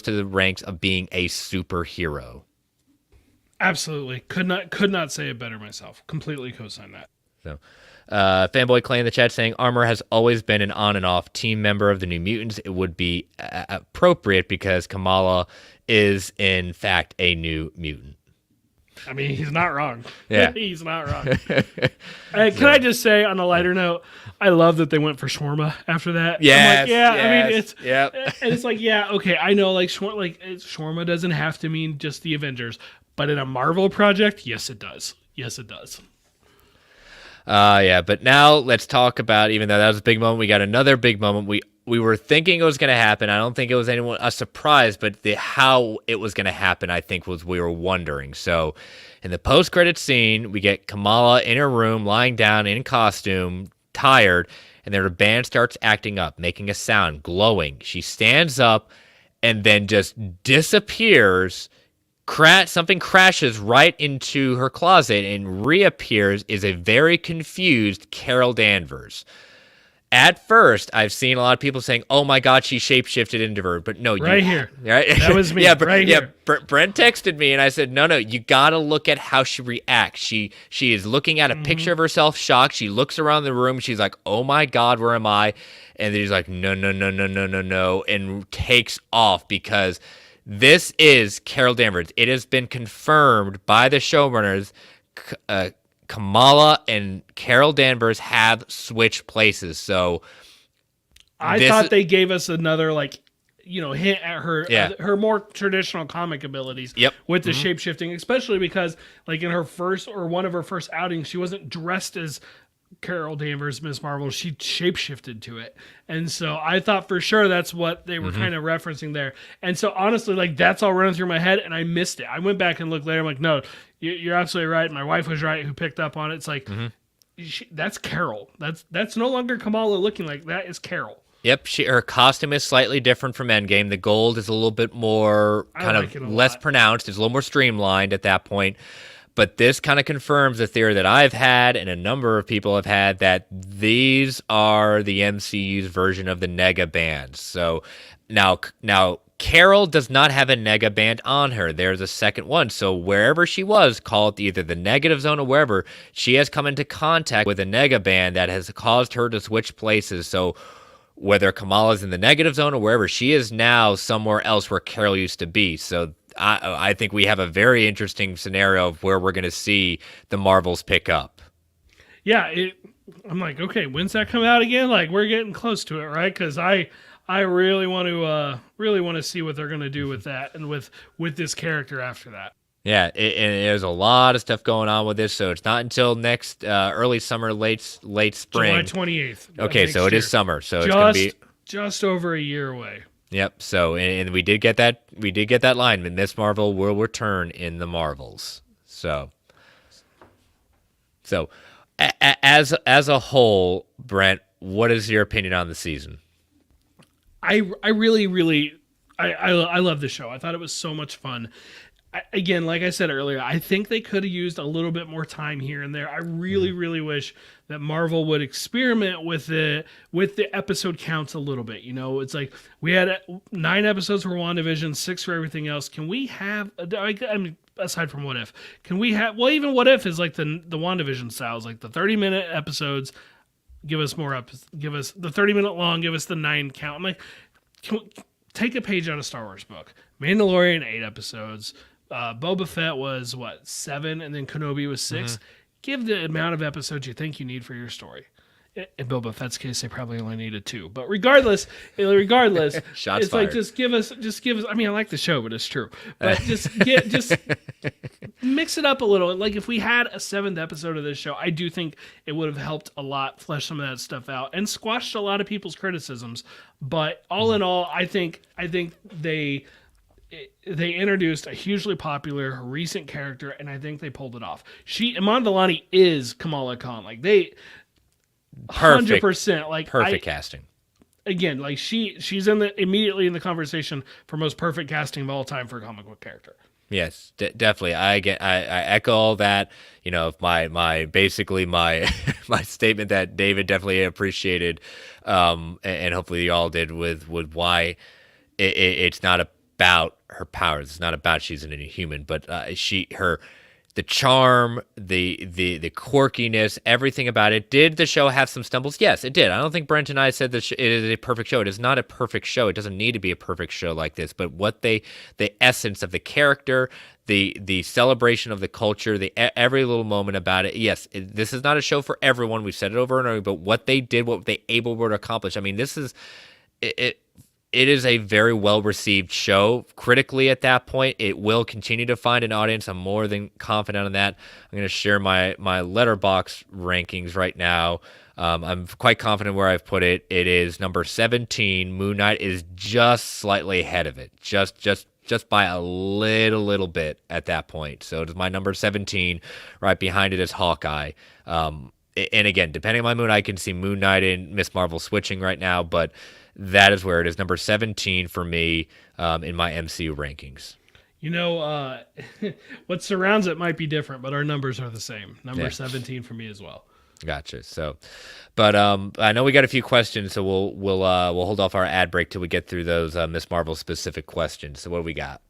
to the ranks of being a superhero. Absolutely. Could not say it better myself. Completely co-sign that. So, Fanboy Clay in the chat saying, Armor has always been an on and off team member of the New Mutants. It would be appropriate because Kamala is, in fact, a New Mutant. I mean, he's not wrong. Yeah. He's not wrong. Can I just say, on a lighter note, I love that they went for shawarma after that. Yes, I'm like, yeah, yes, I mean, it's yep. And it's like, yeah, okay, I know, like shawarma doesn't have to mean just the Avengers, but in a Marvel project, yes, it does. Yes, it does. Yeah, but now let's talk about, even though that was a big moment, we got another big moment. We were thinking it was going to happen. I don't think it was a surprise, but how it was going to happen, I think, was we were wondering. So in the post-credit scene, we get Kamala in her room, lying down in costume, tired, and then her band starts acting up, making a sound, glowing. She stands up and then just disappears. Something crashes right into her closet and reappears is a very confused Carol Danvers. At first, I've seen a lot of people saying, "Oh my God, she shapeshifted into her," but no, here, right? That was me. Here. Brent texted me, and I said, "No, you gotta look at how she reacts. She is looking at a picture of herself, shocked. She looks around the room. She's like, "Oh my God, where am I?" And then he's like, "No," and takes off because this is Carol Danvers. It has been confirmed by the showrunners. Kamala and Carol Danvers have switched places. So I thought they gave us another, hint at her more traditional comic abilities with the shape-shifting, especially because, like, in her one of her first outings, she wasn't dressed as Carol Danvers, Miss Marvel. She shapeshifted to it. And so I thought for sure that's what they were kind of referencing there. And so honestly, like, that's all running through my head and I missed it. I went back and looked later. I'm like, no, you're absolutely right. My wife was right who picked up on it. It's like, that's Carol. That's no longer Kamala looking like that. Is Carol. Yep, her costume is slightly different from Endgame. The gold is a little bit more less pronounced. It's a little more streamlined at that point. But this kind of confirms the theory that I've had and a number of people have had that these are the MCU's version of the Nega bands. So now Carol does not have a Nega band on her. There's a second one. So wherever she was, call it either the negative zone or wherever, she has come into contact with a Nega band that has caused her to switch places. So whether Kamala's in the negative zone or wherever, she is now somewhere else where Carol used to be. So I think we have a very interesting scenario of where we're going to see the Marvels pick up. Yeah, I'm like, okay, when's that come out again? Like, we're getting close to it, right? Because I really want to see what they're going to do with that and with this character after that. Yeah, and there's a lot of stuff going on with this, so it's not until next early summer, late spring. July 28th. Okay, so it is summer, so it's going to be just over a year away. Yep. So, and we did get that. We did get that line. Miss Marvel will return in the Marvels. So as a whole, Brent, what is your opinion on the season? I really I love the show. I thought it was so much fun. again, like I said earlier, I think they could have used a little bit more time here and there. I really, really wish that Marvel would experiment with the episode counts a little bit. You know, it's like we had 9 episodes for WandaVision, 6 for everything else. Can we have? I mean, aside from What If, can we have? Well, even What If is like the WandaVision styles, like the 30-minute episodes. Give us more up. Give us the 30-minute long. Give us the 9 count. I'm like, take a page out of Star Wars book. Mandalorian 8 episodes. Boba Fett was 7, and then Kenobi was 6. Give the amount of episodes you think you need for your story. In Boba Fett's case, they probably only needed 2. But regardless, Shots it's fired. like just give us. I mean, I like the show, but it's true. But just mix it up a little. Like if we had a 7th episode of this show, I do think it would have helped a lot, flesh some of that stuff out, and squashed a lot of people's criticisms. But all in all, I think they introduced a hugely popular recent character, and I think they pulled it off. Iman Vellani is Kamala Khan. Like they, 100%. Like perfect casting. Again, like she's immediately in the conversation for most perfect casting of all time for a comic book character. Yes, definitely. I echo all that. You know, basically my statement that David definitely appreciated, and hopefully you all did with why it's not about her powers. It's not about she's an inhuman, but the charm, the quirkiness, everything about it. Did the show have some stumbles? Yes, it did. I don't think Brent and I said that it is a perfect show. It is not a perfect show. It doesn't need to be a perfect show like this. But the essence of the character, the celebration of the culture, every little moment about it. Yes, this is not a show for everyone. We've said it over and over. But what they did, what they were to accomplish. I mean, this is it. It is a very well-received show critically at that point. It will continue to find an audience. I'm more than confident on that. I'm going to share my Letterbox rankings right now. I'm quite confident where I've put it. It is number 17. Moon Knight is just slightly ahead of it, just by a little bit at that point. So it is my number 17. Right behind it is Hawkeye. And again, depending on my mood, I can see Moon Knight and Miss Marvel switching right now, but that is where it is. Number 17 for me in my MCU rankings. You know, what surrounds it might be different, but our numbers are the same. Number 17 for me as well. Gotcha. So, but I know we got a few questions, so we'll hold off our ad break till we get through those Miss Marvel specific questions. So what do we got?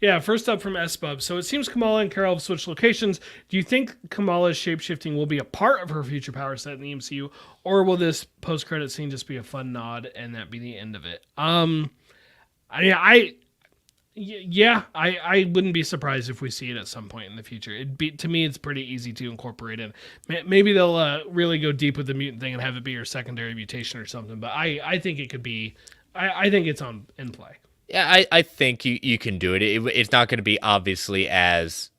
Yeah, first up from S-Bub. So it seems Kamala and Carol have switched locations. Do you think Kamala's shapeshifting will be a part of her future power set in the MCU, or will this post-credit scene just be a fun nod and that be the end of it? I wouldn't be surprised if we see it at some point in the future. To me, it's pretty easy to incorporate in. Maybe they'll really go deep with the mutant thing and have it be her secondary mutation or something. But I think it could be. I think it's in play. Yeah, I think you can do it. It's not going to be obviously as,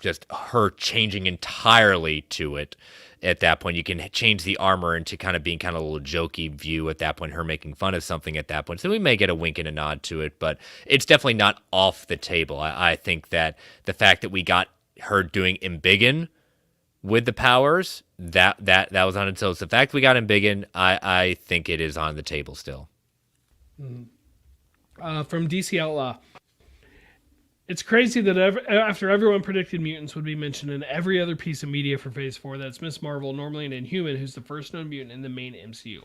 just her changing entirely to it at that point. You can change the armor into kind of being kind of a little jokey view at that point, her making fun of something at that point. So we may get a wink and a nod to it, but it's definitely not off the table. I think that the fact that we got her doing Embiggen with the powers, that was on its own. So the fact we got Embiggen, I think it is on the table still. Mm-hmm. From DC Outlaw. It's crazy that after everyone predicted mutants would be mentioned in every other piece of media for Phase 4, that's Miss Marvel, normally an Inhuman, who's the first known mutant in the main MCU.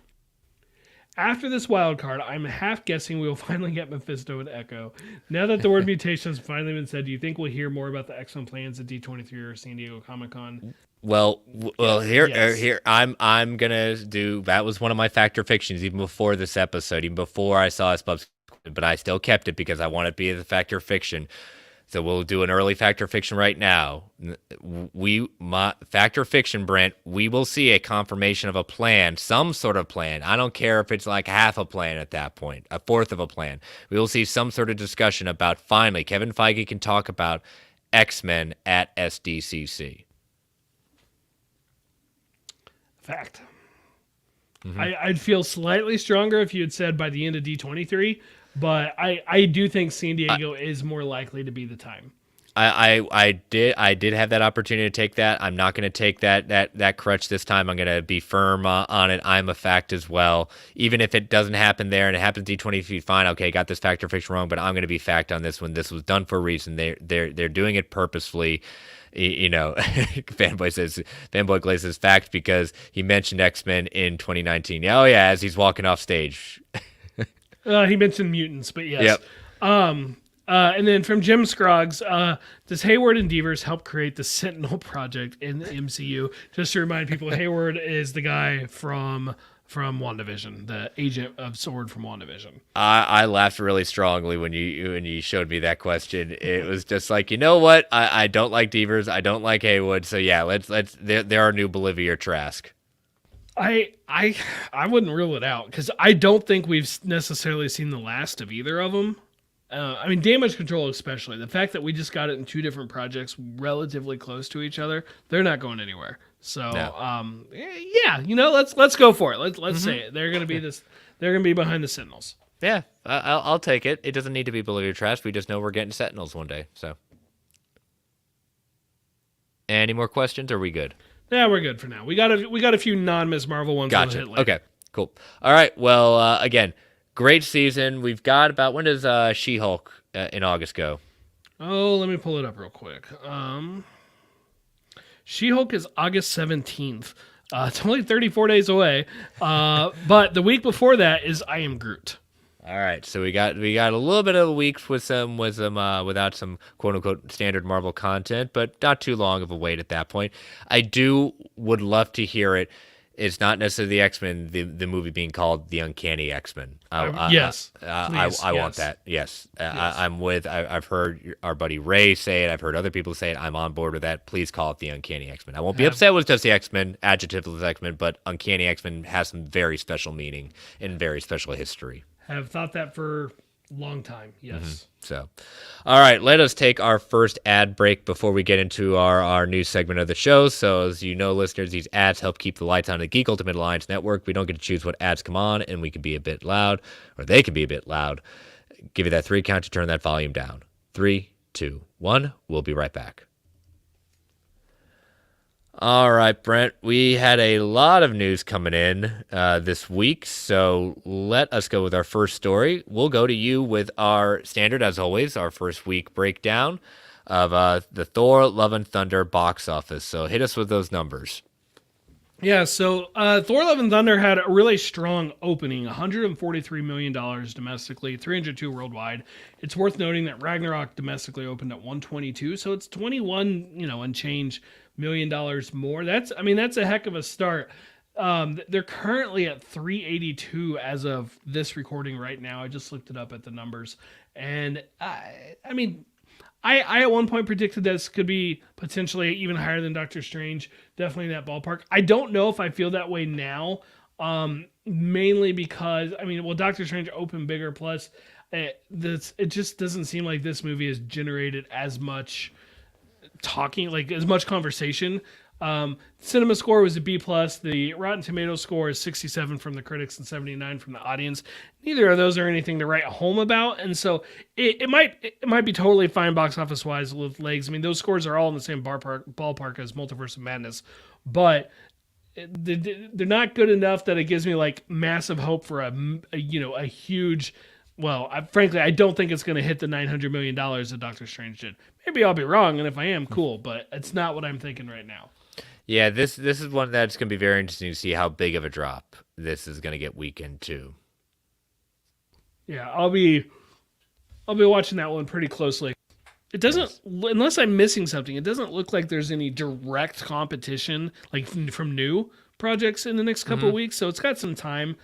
After this wild card, I'm half guessing we will finally get Mephisto and Echo. Now that the word mutation has finally been said, do you think we'll hear more about the X-Men plans at D23 or San Diego Comic-Con? Well, here I'm gonna do. That was one of my factor fictions even before this episode, even before I saw SBub's. But I still kept it because I want it to be the factor fiction. So we'll do an early factor fiction right now. Factor fiction, Brent, we will see a confirmation of a plan, some sort of plan. I don't care if it's like half a plan at that point, a fourth of a plan. We will see some sort of discussion about finally Kevin Feige can talk about X-Men at SDCC. Fact. Mm-hmm. I'd feel slightly stronger if you had said by the end of D23. But I do think San Diego is more likely to be the time. I did have that opportunity to take that. I'm not going to take that crutch this time. I'm going to be firm on it. I'm a fact as well. Even if it doesn't happen there and it happens D23, fine. Okay, got this fact or fiction wrong, but I'm going to be fact on this one. This was done for a reason. They're doing it purposefully. You know, Fanboy Glaze says fact because he mentioned X-Men in 2019. Oh yeah, as he's walking off stage. He mentioned mutants, but yes. Yep. And then from Jim Scroggs, does Hayward and Devers help create the Sentinel Project in the MCU? Just to remind people, Hayward is the guy from WandaVision, the agent of S.W.O.R.D. from WandaVision. I laughed really strongly when you showed me that question. It was just like, you know what? I don't like Devers. I don't like Haywood. So yeah, let's they're our new Bolivia Trask. I wouldn't rule it out because I don't think we've necessarily seen the last of either of them. I mean, Damage Control especially. The fact that we just got it in two different projects relatively close to each other, they're not going anywhere. So, no. Yeah, you know, let's go for it. Let's say it. They're gonna be They're gonna be behind the Sentinels. Yeah, I'll take it. It doesn't need to be Bolivia Trash. We just know we're getting Sentinels one day. So, any more questions? Or are we good? Yeah, we're good for now. We got a few non-Ms. Marvel ones. Gotcha. We'll hit later. Okay, cool. All right. Well, again, great season. We've got about when does She-Hulk in August go? Oh, let me pull it up real quick. She-Hulk is August 17th. It's only 34 days away. But the week before that is I Am Groot. All right, so we got a little bit of a week with some without some quote unquote standard Marvel content, but not too long of a wait at that point. I would love to hear it. It's not necessarily the X-Men, the movie being called The Uncanny X-Men. Yes. I want that. Yes. I've heard our buddy Ray say it. I've heard other people say it. I'm on board with that. Please call it The Uncanny X-Men. I won't be upset with just the X-Men, adjectiveless X-Men, but Uncanny X-Men has some very special meaning and very special history. Have thought that for a long time. Yes. Mm-hmm. So, all right, let us take our first ad break before we get into our new segment of the show. So, as you know, listeners, these ads help keep the lights on the Geek Ultimate Alliance Network. We don't get to choose what ads come on, and we can be a bit loud, or they can be a bit loud. Give you that 3 count to turn that volume down. 3, 2, 1. We'll be right back. All right, Brent, we had a lot of news coming in this week, so let us go with our first story. We'll go to you with our standard, as always, our first week breakdown of the Thor Love and Thunder box office. So hit us with those numbers. Yeah, so Thor Love and Thunder had a really strong opening, $143 million domestically, $302 worldwide. It's worth noting that Ragnarok domestically opened at $122, so it's 21, and change $1 million more. That's a heck of a start. They're currently at 382 as of this recording right now. I just looked it up at the numbers, and I at one point predicted this could be potentially even higher than Doctor Strange. Definitely in that ballpark. I don't know if I feel that way now, mainly because Doctor Strange opened bigger. Plus, it just doesn't seem like this movie has generated as much as much conversation. Cinema score was a B+. The Rotten Tomatoes score is 67 from the critics and 79 from the audience. Neither of those are anything to write home about, and so it might be totally fine box office wise with legs. Those scores are all in the same ballpark as Multiverse of Madness, but they're not good enough that it gives me massive hope for a huge. Well, frankly, I don't think it's going to hit the $900 million that Doctor Strange did. Maybe I'll be wrong, and if I am, cool, but it's not what I'm thinking right now. Yeah, this is one that's going to be very interesting to see how big of a drop this is going to get weekend two. Yeah, I'll be watching that one pretty closely. It doesn't, unless I'm missing something, it doesn't look like there's any direct competition from new projects in the next couple of weeks, so it's got some time.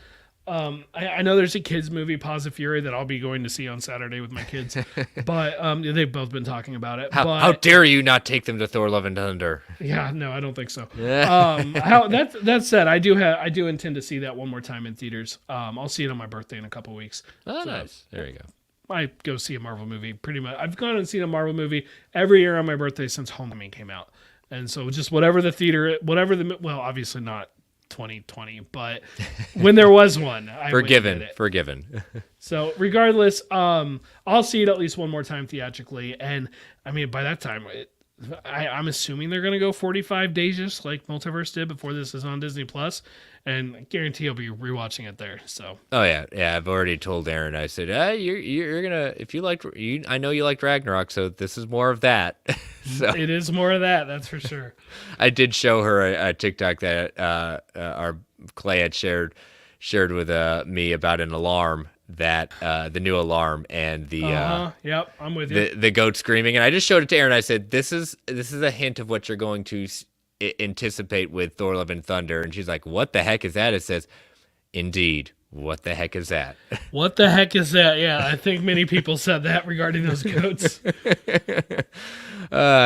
I know there's a kids movie, Paws of Fury, that I'll be going to see on Saturday with my kids, but they've both been talking about it. How dare you not take them to Thor: Love and Thunder? Yeah, no, I don't think so. That said, I do intend to see that one more time in theaters. I'll see it on my birthday in a couple weeks. Oh, so, nice. There you go. I go see a Marvel movie pretty much. I've gone and seen a Marvel movie every year on my birthday since Homecoming came out, and so just whatever the theater, obviously not 2020, but when there was one, I went and did it. Forgiven. So regardless, I'll see it at least one more time theatrically, and I mean by that time, I'm assuming they're going to go 45 days just like Multiverse did before this is on Disney Plus, and I guarantee I'll be rewatching it there. So. Oh yeah. I've already told Aaron. I said, you're gonna if you liked I know you liked Ragnarok, so this is more of that. So it is more of that. That's for sure. I did show her a TikTok that our Clay had shared with me about an alarm that the new alarm and the yep, I'm with you. The goat screaming, and I just showed it to Aaron. I said, this is a hint of what you're going to anticipate with Thor: Love and Thunder, and she's like, what the heck is that? It says, indeed, what the heck is that? What the heck is that? Yeah, I think many people said that regarding those goats.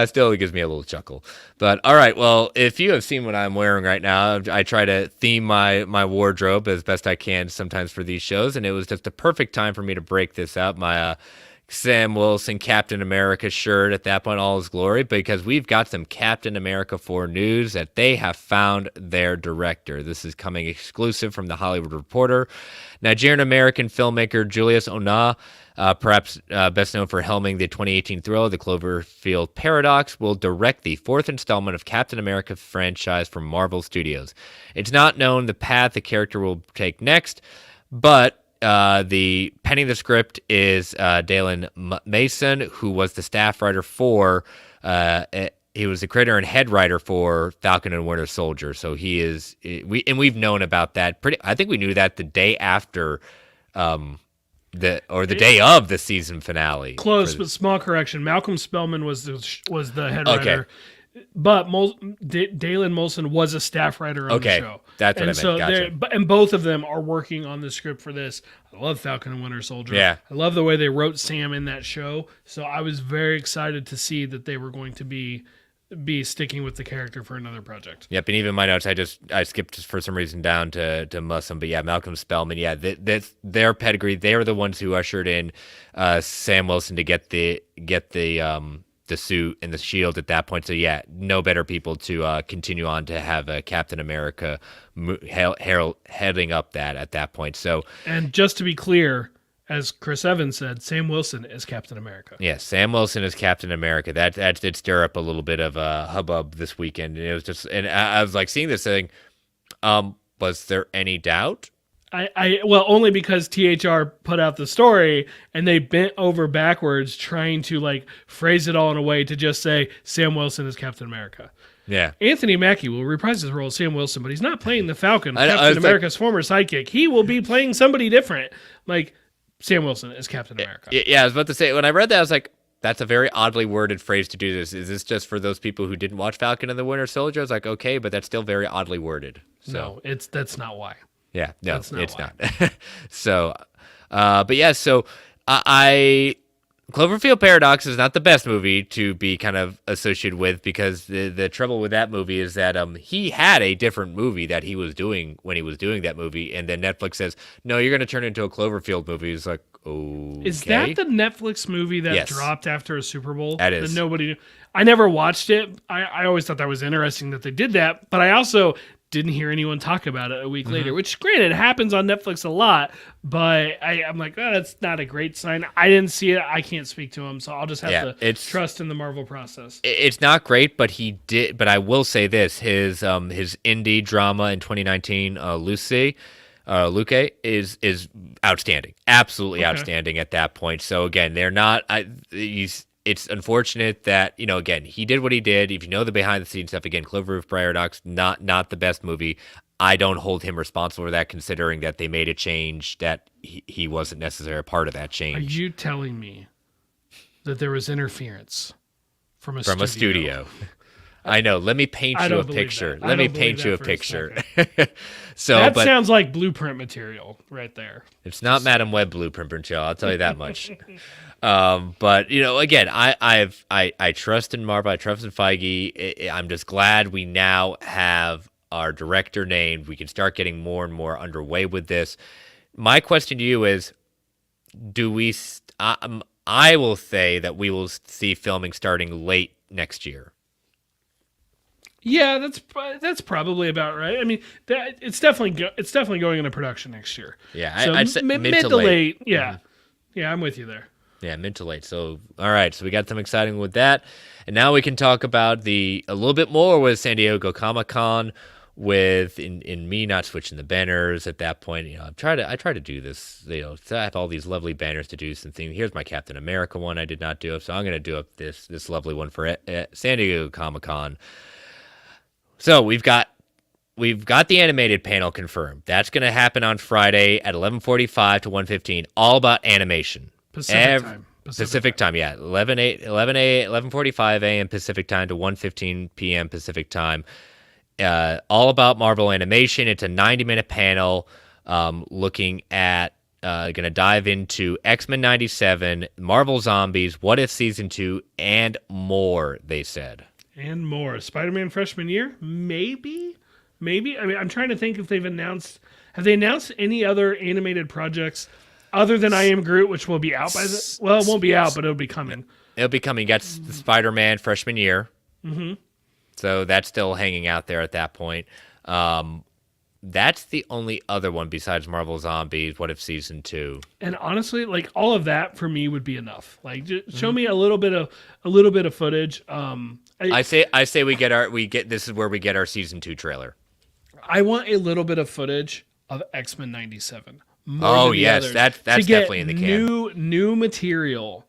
Still, it gives me a little chuckle. But all right, well, if you have seen what I'm wearing right now, I try to theme my wardrobe as best I can sometimes for these shows, and it was just a perfect time for me to break this out. My Sam Wilson Captain America shirt at that point, all his glory, because we've got some Captain America 4 news that they have found their director. This is coming exclusive from The Hollywood Reporter. Nigerian-American filmmaker Julius Onah, perhaps best known for helming the 2018 thriller The Cloverfield Paradox, will direct the 4th installment of Captain America franchise from Marvel Studios. It's not known the path the character will take next, but the penning the script is Dalen Mason, who was the staff writer for. He was the creator and head writer for Falcon and Winter Soldier. So we've known about that. I think we knew that the day after, the day of the season finale. Close, but small correction. Malcolm Spellman was the head writer. But Dalen Molson was a staff writer on the show. That's what I meant. Gotcha. And both of them are working on the script for this. I love Falcon and Winter Soldier. Yeah. I love the way they wrote Sam in that show. So I was very excited to see that they were going to be sticking with the character for another project. Yep, and even my notes, I skipped for some reason down to Muslim, but yeah, Malcolm Spellman, yeah, their pedigree. They are the ones who ushered in Sam Wilson to get the suit and the shield at that point. So yeah, no better people to continue on to have Captain America heading up that at that point. So, and just to be clear, as Chris Evans said, Sam Wilson is Captain America. Yeah, Sam Wilson is Captain America. That did stir up a little bit of a hubbub this weekend. And it was just, and I was like seeing this thing. Was there any doubt? Well, only because THR put out the story and they bent over backwards trying to like phrase it all in a way to just say Sam Wilson is Captain America. Yeah. Anthony Mackie will reprise his role as Sam Wilson, but he's not playing the Falcon, Captain America's former sidekick. He will be playing somebody different. Like, Sam Wilson is Captain America. Yeah, I was about to say, when I read that, I was like, that's a very oddly worded phrase to do this. Is this just for those people who didn't watch Falcon and the Winter Soldier? I was like, okay, but that's still very oddly worded. So. No, that's not why. Yeah, no, it's not. So, but yeah, so Cloverfield Paradox is not the best movie to be kind of associated with, because the trouble with that movie is that he had a different movie that he was doing when he was doing that movie, and then Netflix says, no, you're going to turn it into a Cloverfield movie. It's like, okay. Is that the Netflix movie that dropped after a Super Bowl? That is. That nobody knew? I never watched it. I always thought that was interesting that they did that, but I also didn't hear anyone talk about it a week later, which granted happens on Netflix a lot, but I'm like, oh, that's not a great sign. I didn't see it. I can't speak to him, so I'll just have to trust in the Marvel process. It's not great, but he did. But I will say this: his indie drama in 2019, Luke is outstanding, absolutely outstanding at that point. So again, they're not. It's unfortunate that, again, he did what he did. If you know the behind the scenes stuff, again, Cloverfield Paradox, not the best movie. I don't hold him responsible for that, considering that they made a change that he wasn't necessarily a part of that change. Are you telling me that there was interference from a studio? I know. Let me paint you a picture. So that sounds like blueprint material right there. It's not Madam Web blueprint material. I'll tell you that much. But again, I trust in Marvel. I trust in Feige. I'm just glad we now have our director named. We can start getting more and more underway with this. My question to you is, I will say that we will see filming starting late next year. Yeah, that's probably about right. I mean, it's definitely going into production next year. Yeah, So I'd say mid to late. Yeah, yeah, I'm with you there. Yeah, mid to late. So, all right. So we got some exciting with that, and now we can talk about a little bit more with San Diego Comic-Con. With in me not switching the banners at that point, I try to do this. So I have all these lovely banners to do some things. Here's my Captain America one I did not do up, so I'm gonna do up this lovely one for San Diego Comic-Con. So we've got the animated panel confirmed. That's gonna happen on Friday at 11:45 to 1:15. All about animation. Pacific time, yeah. 11:45 a.m. Pacific time to 1:15 p.m. Pacific time. All about Marvel animation. It's a 90-minute panel looking at, going to dive into X-Men 97, Marvel Zombies, What If Season 2, and more, they said. And more. Spider-Man freshman year? Maybe? I mean, I'm trying to think if have they announced any other animated projects other than I Am Groot, which will be out by it won't be out, but it'll be coming. It'll be coming. You got Spider-Man freshman year. Mm-hmm. So that's still hanging out there at that point. That's the only other one besides Marvel Zombies, What If Season 2. And honestly, like all of that for me would be enough. Like just show me a little bit of footage. I say we get this is where we get our Season 2 trailer. I want a little bit of footage of X-Men 97. Oh yes, that's definitely in the can. New material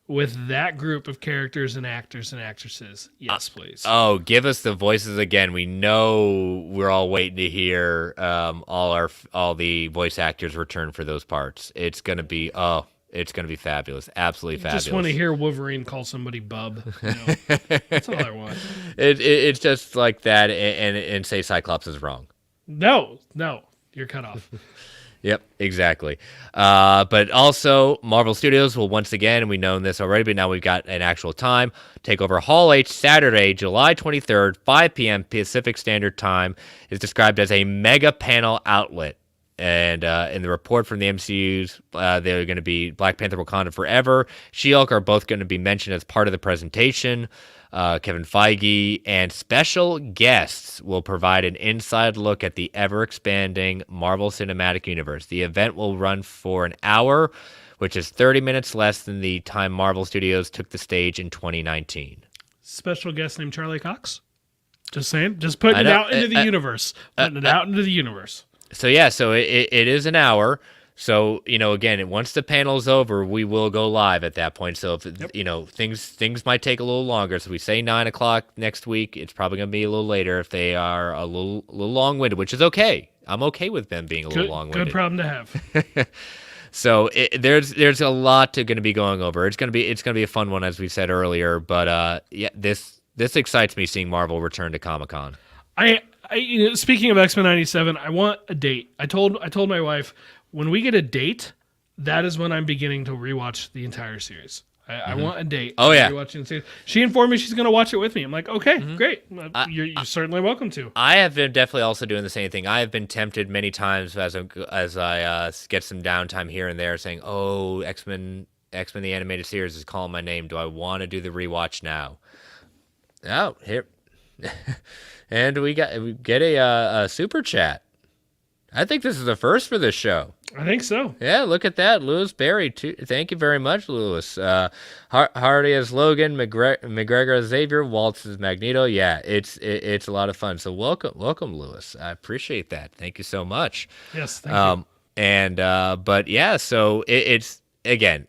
with that group of characters and actors and actresses. Yes, please. Oh, give us the voices again. We know we're all waiting to hear all the voice actors return for those parts. It's gonna be fabulous. Absolutely fabulous. Just want to hear Wolverine call somebody bub. That's all I want. It's just like that and say Cyclops is wrong. No, you're cut off. Yep, exactly. But also, Marvel Studios will once again, and we've known this already, but now we've got an actual time, take over Hall H Saturday, July 23rd, 5 p.m. Pacific Standard Time, is described as a mega panel outlet. And in the report from the MCU's, they're going to be Black Panther, Wakanda Forever, She-Hulk are both going to be mentioned as part of the presentation. Kevin Feige and special guests will provide an inside look at the ever-expanding Marvel Cinematic Universe. The event will run for an hour, which is 30 minutes less than the time Marvel Studios took the stage in 2019. Special guest named Charlie Cox? Just saying. Just putting it out into the universe. Putting it out into the universe. So, yeah, it is an hour. So, again, once the panel's over, we will go live at that point. So, if things might take a little longer. So, we say 9 o'clock next week. It's probably going to be a little later if they are a little long-winded, which is okay. I'm okay with them being a little long-winded. Good problem to have. So, there's a lot going to be going over. It's going to be a fun one, as we said earlier. But yeah, this excites me seeing Marvel return to Comic-Con. Speaking of X-Men 97, I want a date. I told my wife, when we get a date, that is when I'm beginning to rewatch the entire series. I want a date. Oh, yeah. Rewatching the series. She informed me she's going to watch it with me. I'm like, okay, great. You're certainly welcome to. I have been definitely also doing the same thing. I have been tempted many times as I get some downtime here and there saying, oh, X-Men the Animated Series is calling my name. Do I want to do the rewatch now? Oh, here. And we get a super chat. I think this is the first for this show. I think so. Yeah, look at that. Lewis Berry, too. Thank you very much, Lewis. Hardy as Logan, McGregor as Xavier, Waltz as Magneto. Yeah, it's a lot of fun. So welcome, Lewis. I appreciate that. Thank you so much. Yes, thank you. And but yeah, so it's again,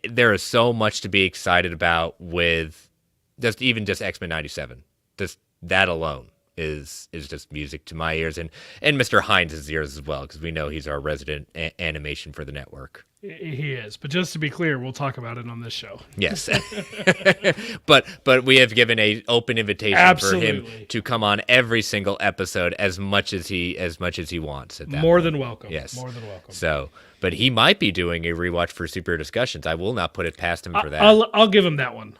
there is so much to be excited about with just X-Men 97. Just that alone is just music to my ears and Mr. Hines' ears as well, because we know he's our resident animation for the network. He is, but just to be clear, we'll talk about it on this show. Yes, but we have given a open invitation for him to come on every single episode as much as he wants. At that more point. Than welcome. Yes, more than welcome. So, but he might be doing a rewatch for Super Discussions. I will not put it past him for that. I'll give him that one.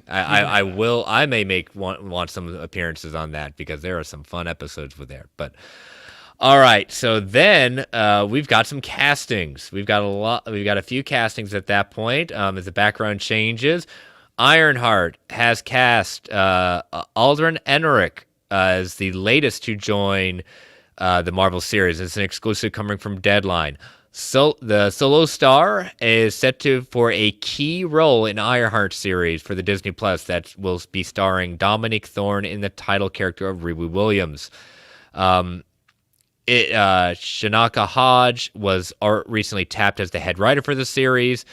I will. I may want some appearances on that because there are some fun episodes with there. But all right, so then we've got some castings. We've got a few castings at that point. As the background changes, Ironheart has cast Alden Ehrenreich is the latest to join the Marvel series. It's an exclusive coming from Deadline. So the solo star is set for a key role in Ironheart series for the Disney Plus that will be starring Dominic Thorne in the title character of Riri Williams. Shanaka Hodge was recently tapped as the head writer for the series.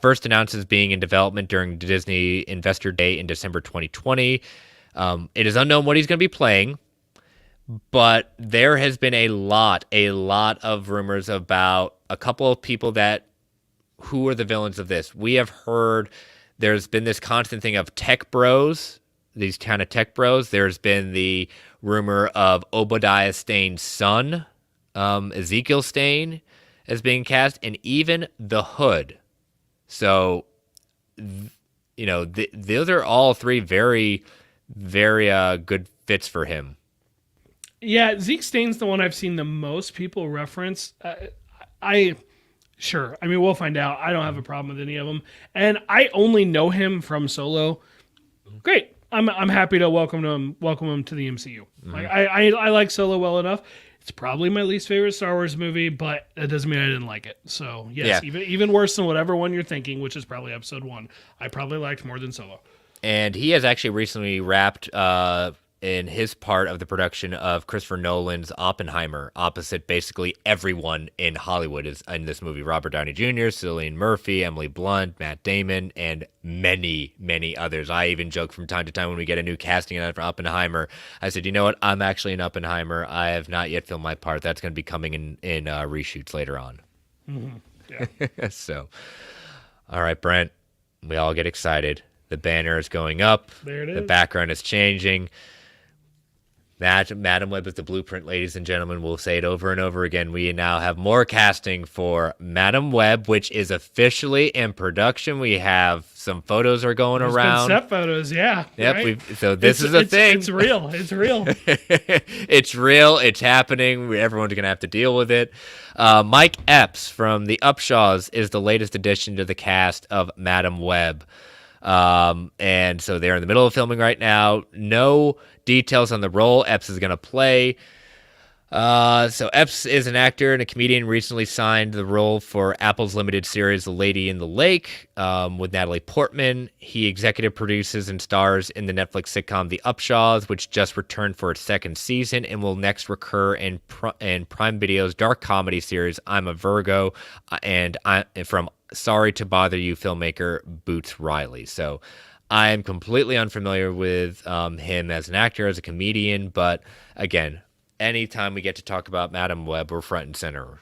First announced as being in development during Disney Investor Day in December 2020. It is unknown what he's going to be playing, but there has been a lot of rumors about a couple of people who are the villains of this. We have heard there's been this constant thing of tech bros, these kind of tech bros. There's been the rumor of Obadiah Stane's son, Ezekiel Stane, as being cast, and even the Hood. So, those are all three very, very good fits for him. Yeah, Zeke Stane's the one I've seen the most people reference. Sure. I mean, we'll find out. I don't have a problem with any of them, and I only know him from Solo. Great. I'm happy to welcome him to the MCU. Mm-hmm. Like I like Solo well enough. It's probably my least favorite Star Wars movie, but that doesn't mean I didn't like it. So yes, yeah. even worse than whatever one you're thinking, which is probably Episode 1. I probably liked more than Solo. And he has actually recently wrapped in his part of the production of Christopher Nolan's Oppenheimer, opposite basically everyone in Hollywood is in this movie. Robert Downey Jr., Cillian Murphy, Emily Blunt, Matt Damon, and many, many others. I even joke from time to time when we get a new casting for Oppenheimer. I said, you know what? I'm actually in Oppenheimer. I have not yet filmed my part. That's going to be coming in reshoots later on. Mm-hmm. Yeah. So, all right, Brent, we all get excited. The banner is going up. There it is. The background is changing. Madam Web is the blueprint, ladies and gentlemen. We'll say it over and over again. We now have more casting for Madam Web, which is officially in production. We have some photos are going around. Set photos, yeah. Yep. Right? So this is a thing. It's real. It's real. It's real. It's happening. Everyone's going to have to deal with it. Mike Epps from The Upshaws is the latest addition to the cast of Madam Web. And so they're in the middle of filming right now. No details on the role Epps is going to play. So Epps is an actor and a comedian, recently signed the role for Apple's limited series The Lady in the Lake with Natalie Portman. He executive produces and stars in the Netflix sitcom The Upshaws, which just returned for its second season and will next recur in Prime Video's dark comedy series I'm a Virgo, and from Sorry to Bother You filmmaker Boots Riley. So I am completely unfamiliar with him as an actor, as a comedian, but again, anytime we get to talk about Madam Web, we're front and center.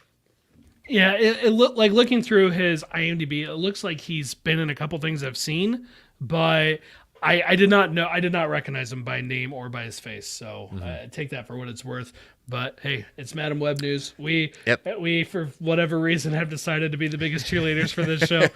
Yeah, it looked like, looking through his IMDb, it looks like he's been in a couple things I've seen, but I did not recognize him by name or by his face. So take that for what it's worth. But hey, it's Madam Web news. We for whatever reason have decided to be the biggest cheerleaders for this show.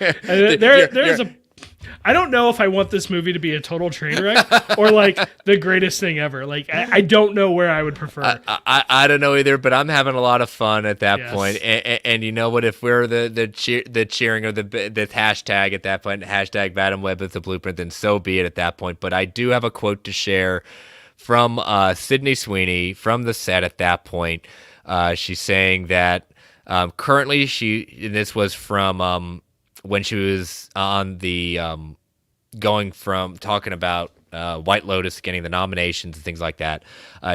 I don't know if I want this movie to be a total train wreck or like the greatest thing ever. Like I don't know where I would prefer. I don't know either, but I'm having a lot of fun at that point. And you know what? If we're the cheering or the hashtag at that point, hashtag Madam Web is the blueprint, then so be it at that point. But I do have a quote to share from Sydney Sweeney from the set at that point. She's saying that currently and this was from when she was on the going from talking about White Lotus getting the nominations and things like that.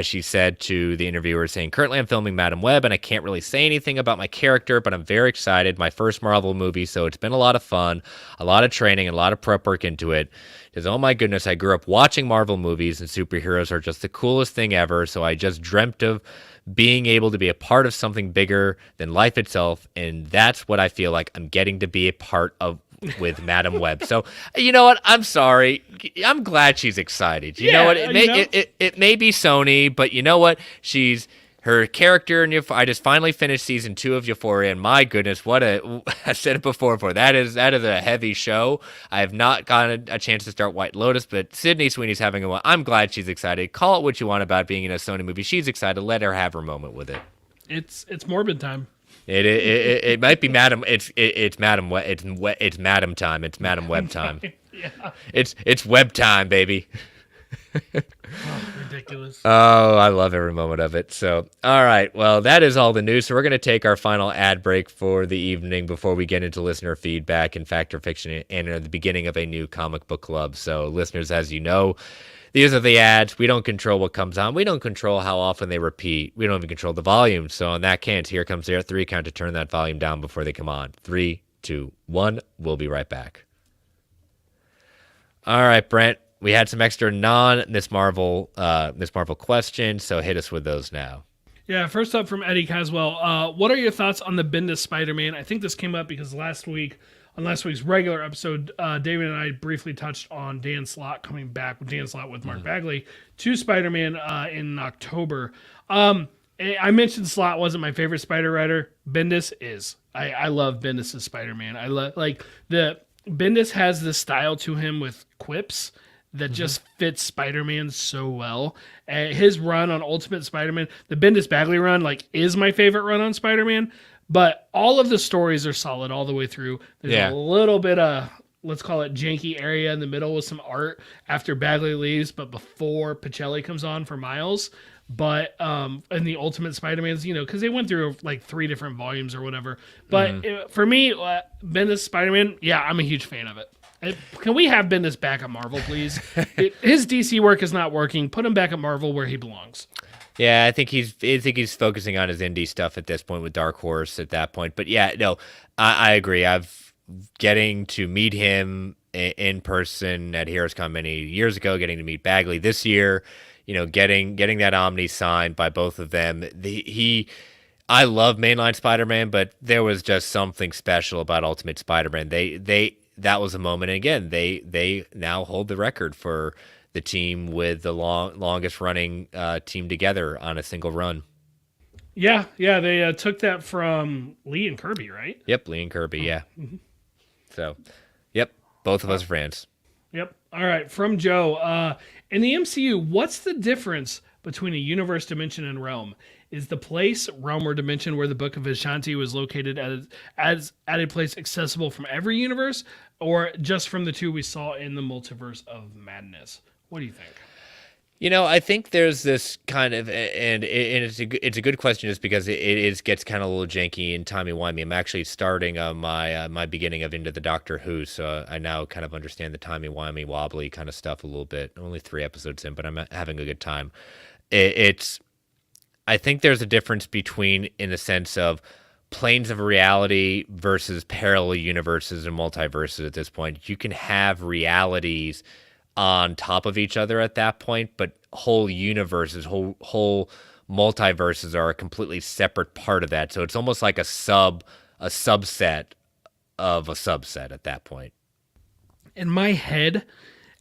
She said to the interviewer, saying, currently I'm filming Madam Web and I can't really say anything about my character, but I'm very excited. My first Marvel movie, so it's been a lot of fun, a lot of training, and a lot of prep work into it. Because, oh my goodness, I grew up watching Marvel movies and superheroes are just the coolest thing ever, so I just dreamt of being able to be a part of something bigger than life itself, and that's what I feel like I'm getting to be a part of with Madam Web. So, you know what? I'm sorry. I'm glad she's excited. You know what? It may be Sony, but you know what? Her character in I just finally finished season 2 of Euphoria, and my goodness, I said it before, that is a heavy show. I have not gotten a chance to start White Lotus, but Sydney Sweeney's having one. I'm glad she's excited. Call it what you want about being in a Sony movie. She's excited. Let her have her moment with it. It's morbid time. It might be Madam. It's Madam. It's Madam time. It's Madam Web time. Yeah. It's Web time, baby. Ridiculous. ridiculous. Oh, I love every moment of it. So, all right. Well, that is all the news. So we're going to take our final ad break for the evening before we get into listener feedback and Fact or Fiction and the beginning of a new comic book club. So, listeners, as you know, these are the ads. We don't control what comes on. We don't control how often they repeat. We don't even control the volume. So, on that count, here comes their 3 count to turn that volume down before they come on. 3, 2, 1. We'll be right back. All right, Brent. We had some extra non-Miss Marvel questions, so hit us with those now. Yeah, first up from Eddie Caswell. What are your thoughts on the Bendis Spider-Man? I think this came up because last week's regular episode, David and I briefly touched on Dan Slott coming back with Dan Slott with Mark Bagley to Spider-Man in October. I mentioned Slott wasn't my favorite Spider writer. Bendis is. I love Bendis' Spider-Man. I love Bendis has this style to him with quips that just fits Spider-Man so well. His run on Ultimate Spider-Man, the Bendis Bagley run, is my favorite run on Spider-Man. But all of the stories are solid all the way through. There's a little bit of, let's call it, janky area in the middle with some art after Bagley leaves, but before Pacelli comes on for Miles. But in the Ultimate Spider-Man's, because they went through 3 different volumes or whatever. But for me, Bendis Spider-Man, I'm a huge fan of it. Can we have Bendis back at Marvel, please? His DC work is not working. Put him back at Marvel where he belongs. Yeah, I think he's focusing on his indie stuff at this point with Dark Horse at that point. But yeah, no, I agree. Getting to meet him in person at HeroesCon many years ago, getting to meet Bagley this year, getting that Omni signed by both of them. I love mainline Spider-Man, but there was just something special about Ultimate Spider-Man. That was a moment. And again, they now hold the record for the team with the longest running team together on a single run. Yeah, they took that from Lee and Kirby, right? Yep, Lee and Kirby, yeah. Mm-hmm. So, yep, both of us are friends. Yep. All right, from Joe. In the MCU, what's the difference between a universe, dimension, and realm? Is the place, realm, or dimension where the Book of Ashanti was located as at a place accessible from every universe, or just from the 2 we saw in the Multiverse of Madness? What do you think? I think there's this kind of, and it's a good question just because it gets kind of a little janky and timey-wimey. I'm actually starting my beginning of Into the Doctor Who, so I now kind of understand the timey-wimey, wobbly kind of stuff a little bit. Only 3 episodes in, but I'm having a good time. I think there's a difference between, in the sense of planes of reality versus parallel universes and multiverses at this point. You can have realities on top of each other at that point, but whole universes, whole multiverses are a completely separate part of that. So it's almost like a subset of a subset at that point. In my head,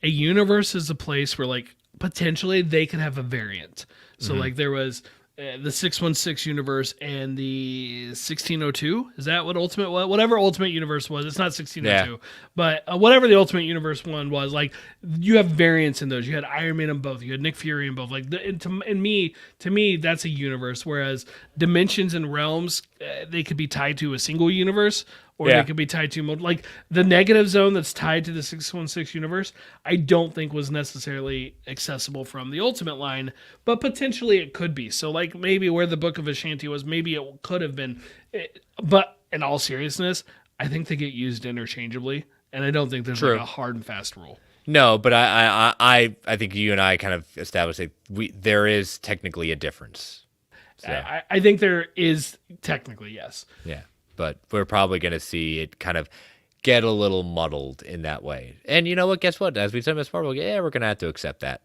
a universe is a place where potentially they could have a variant. So there was the 616 universe and the 1602. Is that what whatever Ultimate Universe was? It's not 1602, but whatever the Ultimate Universe one was, you have variants in those. You had Iron Man in both. You had Nick Fury in both. To me, that's a universe. Whereas dimensions and realms, they could be tied to a single universe, or they could be tied to the negative zone that's tied to the 616 universe. I don't think was necessarily accessible from the Ultimate line, but potentially it could be. So maybe where the Book of Ashanti was, maybe it could have been. But in all seriousness, I think they get used interchangeably, and I don't think there's a hard and fast rule. No, but I think you and I kind of established that there is technically a difference. So. I think there is technically, yes. Yeah. But we're probably going to see it kind of get a little muddled in that way. And you know what? Guess what? As we said, Miss Marvel, we're going to have to accept that.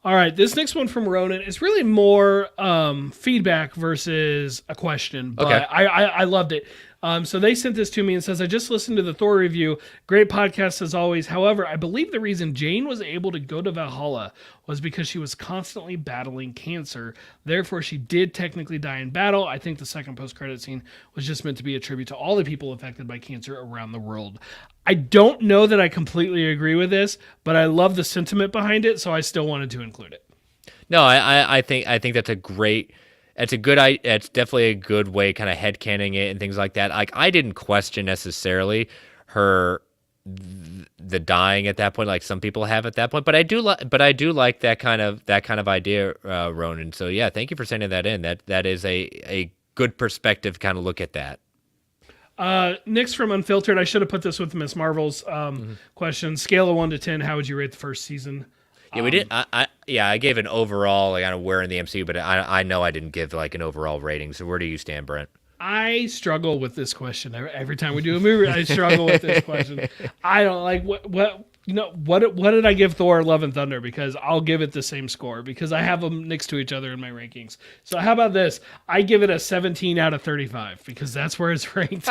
All right. This next one from Ronan is really more feedback versus a question. But okay. I loved it. So they sent this to me and says, I just listened to the Thor review. Great podcast as always. However, I believe the reason Jane was able to go to Valhalla was because she was constantly battling cancer. Therefore, she did technically die in battle. I think the second post-credit scene was just meant to be a tribute to all the people affected by cancer around the world. I don't know that I completely agree with this, but I love the sentiment behind it, so I still wanted to include it. No, I think that's a great... It's definitely a good way, kind of headcanon it and things like that. I didn't question necessarily her the dying at that point, like some people have at that point. But I do like that kind of idea, Ronan. So yeah, thank you for sending that in. That is a good perspective kind of look at that. Nick's from Unfiltered. I should have put this with Miss Marvel's question. Scale of 1 to 10, how would you rate the first season? Yeah, we did. I gave an overall, like, I don't know where in the MCU, but I know I didn't give like an overall rating. So where do you stand, Brent? I struggle with this question every time we do a movie. I struggle with this question. I don't like what did I give Thor: Love and Thunder? Because I'll give it the same score because I have them next to each other in my rankings. So how about this? I give it a 17 out of 35 because that's where it's ranked.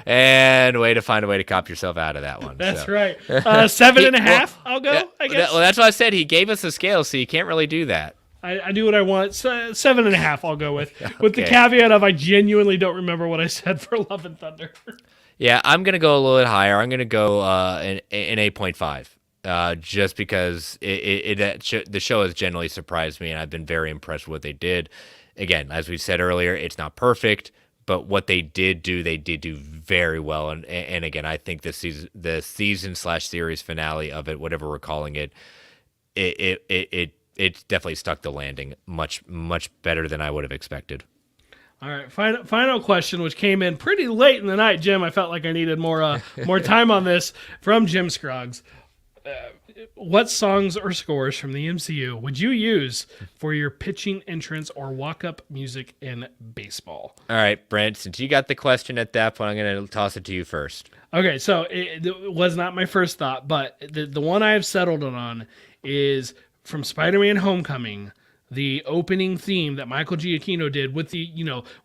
And way to find a way to cop yourself out of that one. That's right. 7.5. I'll go. I guess. Well, that's why I said he gave us a scale, so you can't really do that. I do what I want. 7.5 I'll go with the caveat of I genuinely don't remember what I said for Love and Thunder. Yeah, I'm going to go a little bit higher. I'm going to go an 8.5 just because the show has generally surprised me, and I've been very impressed with what they did. Again, as we said earlier, it's not perfect, but what they did do very well. And again, I think the season/series finale of it, whatever we're calling it, it definitely stuck the landing much better than I would have expected. All right, final question, which came in pretty late in the night, Jim. I felt like I needed more time on this from Jim Scruggs. What songs or scores from the MCU would you use for your pitching entrance or walk-up music in baseball? All right, Brent, since you got the question at that point, I'm going to toss it to you first. Okay, so it was not my first thought, but the one I have settled on is from Spider-Man Homecoming, the opening theme that Michael Giacchino did with the,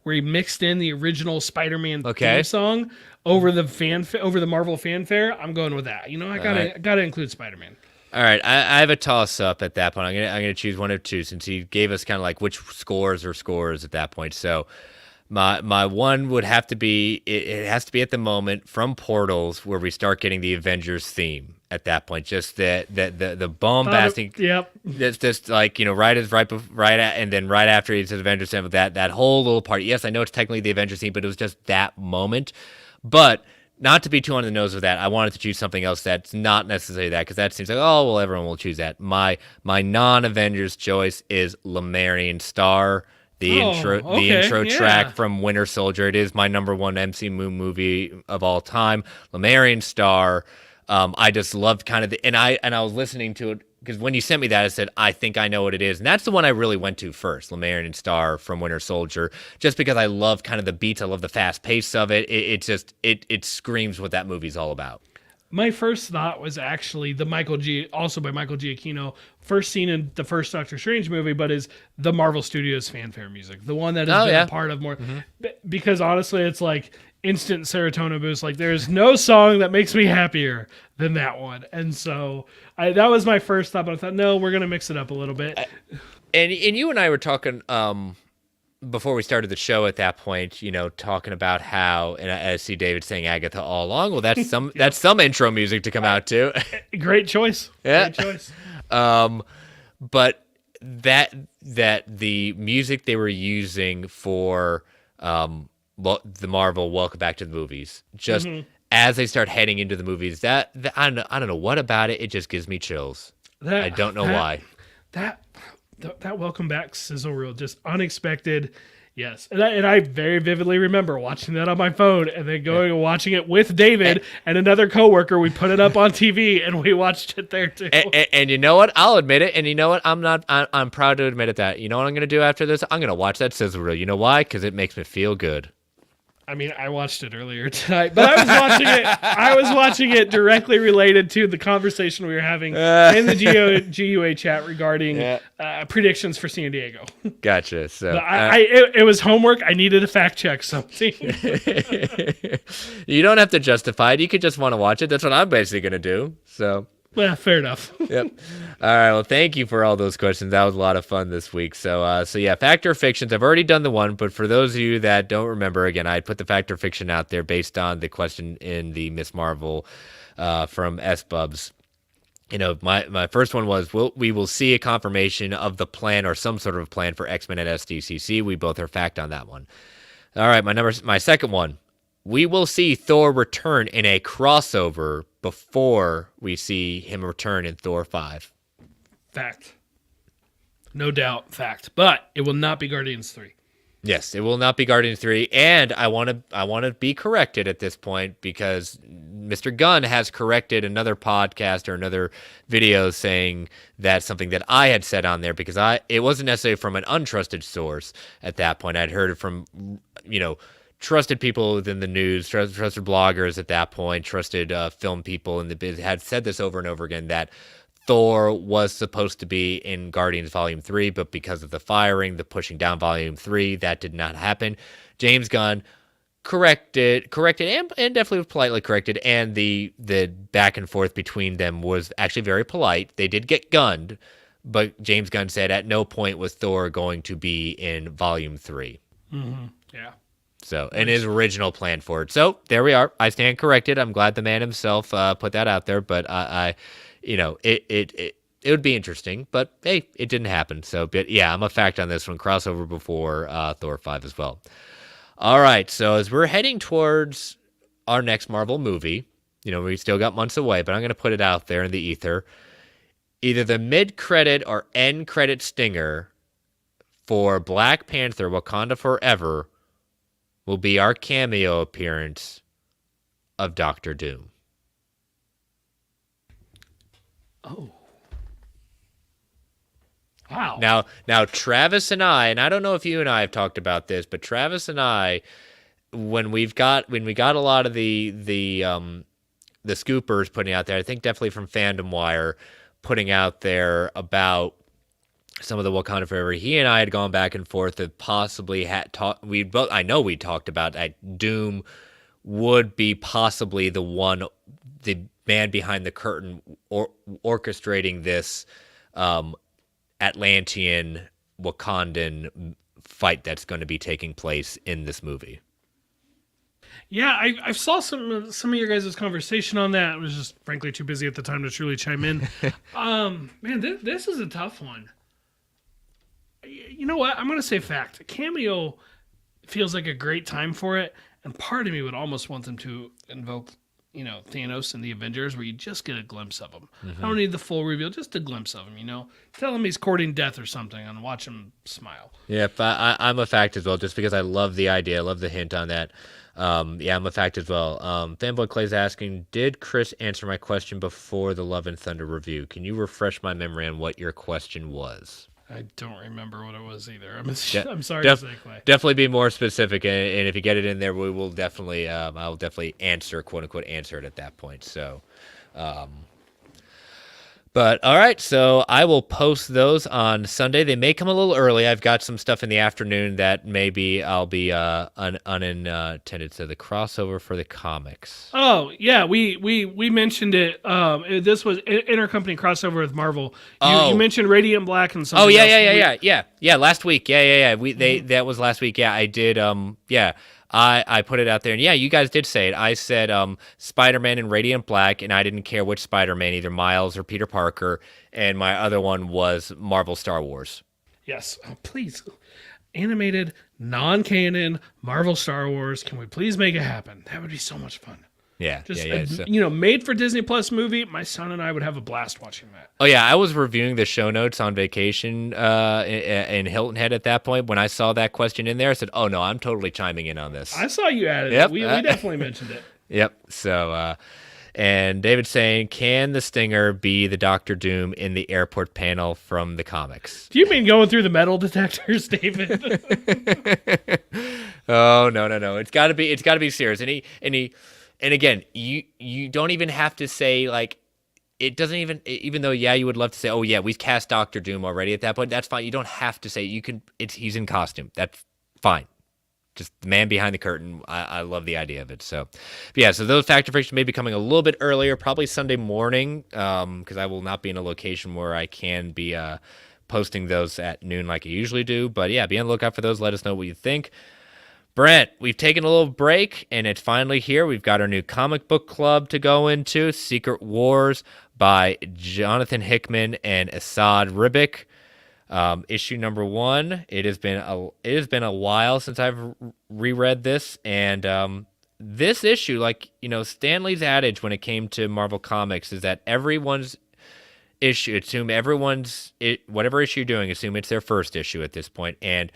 where he mixed in the original Spider-Man theme song over the Marvel fanfare. I'm going with that. I gotta include Spider-Man. All right, I have a toss-up at that point. I'm gonna choose one of two since he gave us kind of like which scores at that point. So my one would have to be it has to be at the moment from Portals where we start getting the Avengers theme. At that point, just the bombastic, yep. That's just like and then right after he says Avengers theme, that whole little part. Yes, I know it's technically the Avengers theme, but it was just that moment. But not to be too on the nose with that, I wanted to choose something else that's not necessarily that because that seems like everyone will choose that. My non-Avengers choice is Lemurian Star. The intro track from Winter Soldier. It is my number one MCU movie of all time. Lemurian Star. I just loved kind of and I was listening to it because when you sent me that, I said, I think I know what it is. And that's the one I really went to first, Lemurian Star from Winter Soldier, just because I love kind of the beats. I love the fast pace of it. It screams what that movie's all about. My first thought was actually also by Michael Giacchino, first seen in the first Doctor Strange movie, but is the Marvel Studios fanfare music, the one that has been a part of more. Mm-hmm. Because honestly, it's like instant serotonin boost. Like there's no song that makes me happier than that one. And so that was my first thought, but I thought, no, we're going to mix it up a little bit. And you and I were talking before we started the show at that point, talking about how, and I see David saying Agatha all along. Well, that's some that's some intro music to come out to. Great choice. Yeah. Great choice. But that the music they were using for the Marvel Welcome Back to the Movies, just as they start heading into the movies, that I don't know what about it. It just gives me chills. I don't know why. That Welcome Back sizzle reel, just unexpected. Yes. And I very vividly remember watching that on my phone and then going and watching it with David and another coworker. We put it up on TV and we watched it there too. And you know what? I'll admit it. And you know what? I'm proud to admit it that. You know what I'm going to do after this? I'm going to watch that sizzle reel. You know why? Because it makes me feel good. I mean, I watched it earlier tonight, but I was watching it directly related to the conversation we were having in the GUA chat regarding predictions for San Diego. Gotcha. So it was homework. I needed to fact check something. You don't have to justify it. You could just want to watch it. That's what I'm basically going to do. So. Well, fair enough. Yep. All right. Well, thank you for all those questions. That was a lot of fun this week. So yeah, Fact or Fictions. I've already done the one, but for those of you that don't remember, again, I put the Fact or Fiction out there based on the question in the Miss Marvel from S Bubs. My first one was, we will see a confirmation of the plan or some sort of plan for X-Men at SDCC. We both are fact on that one. All right. My second one. we will see Thor return in a crossover before we see him return in Thor 5. Fact. No doubt, fact. But it will not be Guardians 3. Yes, it will not be Guardians 3, and I want to be corrected at this point because Mr. Gunn has corrected another podcast or another video saying that's something that I had said on there because it wasn't necessarily from an untrusted source at that point. I'd heard it from, trusted people within the news, trusted bloggers at that point, trusted film people in the biz had said this over and over again that Thor was supposed to be in Guardians Volume 3, but because of the firing, the pushing down Volume 3, that did not happen. James Gunn corrected, and definitely politely corrected, and the back and forth between them was actually very polite. They did get gunned, but James Gunn said at no point was Thor going to be in Volume 3. Mm-hmm. Yeah. So, and his original plan for it. So, there we are. I stand corrected. I'm glad the man himself put that out there, but it would be interesting, but hey, it didn't happen. So, but yeah, I'm a fact on this one. Crossover before Thor 5 as well. All right, so as we're heading towards our next Marvel movie, we still got months away, but I'm going to put it out there in the ether. Either the mid-credit or end-credit stinger for Black Panther Wakanda Forever will be our cameo appearance of Doctor Doom. Oh. Wow. Now Travis and I don't know if you and I have talked about this, but Travis and I, when we got a lot of the scoopers putting out there, I think definitely from Fandom Wire putting out there about some of the Wakanda Forever, he and I had gone back and forth that possibly had talked. I know we talked about that Doom would be possibly the man behind the curtain orchestrating this Atlantean Wakandan fight that's going to be taking place in this movie. Yeah, I saw some of your guys' conversation on that. I was just frankly too busy at the time to truly chime in. Man, this is a tough one. You know what? I'm going to say fact. A cameo feels like a great time for it, and part of me would almost want them to invoke, Thanos and the Avengers, where you just get a glimpse of him. Mm-hmm. I don't need the full reveal, just a glimpse of him, Tell him he's courting death or something and watch him smile. Yep, I'm a fact as well, just because I love the idea. I love the hint on that. Yeah, I'm a fact as well. Fanboy Clay's asking, did Chris answer my question before the Love and Thunder review? Can you refresh my memory on what your question was? I don't remember what it was either. I'm sorry to say, Clay. Definitely be more specific, and if you get it in there, we will definitely, I'll definitely answer, quote unquote, answer it at that point. So, but all right, so I will post those on Sunday. They may come a little early. I've got some stuff in the afternoon that maybe I'll be unintended. So the crossover for the comics. Oh yeah, we mentioned it. This was intercompany crossover with Marvel. You mentioned Radiant Black and something. Oh yeah. Last week, yeah. That was last week. Yeah, I did. I put it out there, and yeah, you guys did say it. I said Spider-Man and Radiant Black, and I didn't care which Spider-Man, either Miles or Peter Parker, and my other one was Marvel Star Wars. Yes, please. Animated, non-canon, Marvel Star Wars. Can we please make it happen? That would be so much fun. Yeah, made for Disney Plus movie. My son and I would have a blast watching that. Oh yeah, I was reviewing the show notes on vacation in Hilton Head at that point. When I saw that question in there, I said, "Oh no, I'm totally chiming in on this." I saw you added it. We definitely mentioned it. Yep. So, and David's saying, "Can the Stinger be the Doctor Doom in the airport panel from the comics?" Do you mean going through the metal detectors, David? Oh no! It's got to be serious. And again, you don't even have to say, like, it doesn't even though, yeah, you would love to say, oh yeah, we've cast Doctor Doom already at that point. That's fine. You don't have to say, he's in costume. That's fine. Just the man behind the curtain. I love the idea of it. So, yeah, so those Factor Frictions may be coming a little bit earlier, probably Sunday morning, because I will not be in a location where I can be posting those at noon like I usually do. But yeah, be on the lookout for those. Let us know what you think. Brent, we've taken a little break, and it's finally here. We've got our new comic book club to go into, Secret Wars by Jonathan Hickman and Asad Ribic. Issue number 1. It has been a while since I've reread this, and this issue, like, Stanley's adage when it came to Marvel Comics is that everyone's issue, whatever issue you're doing, assume it's their first issue at this point. And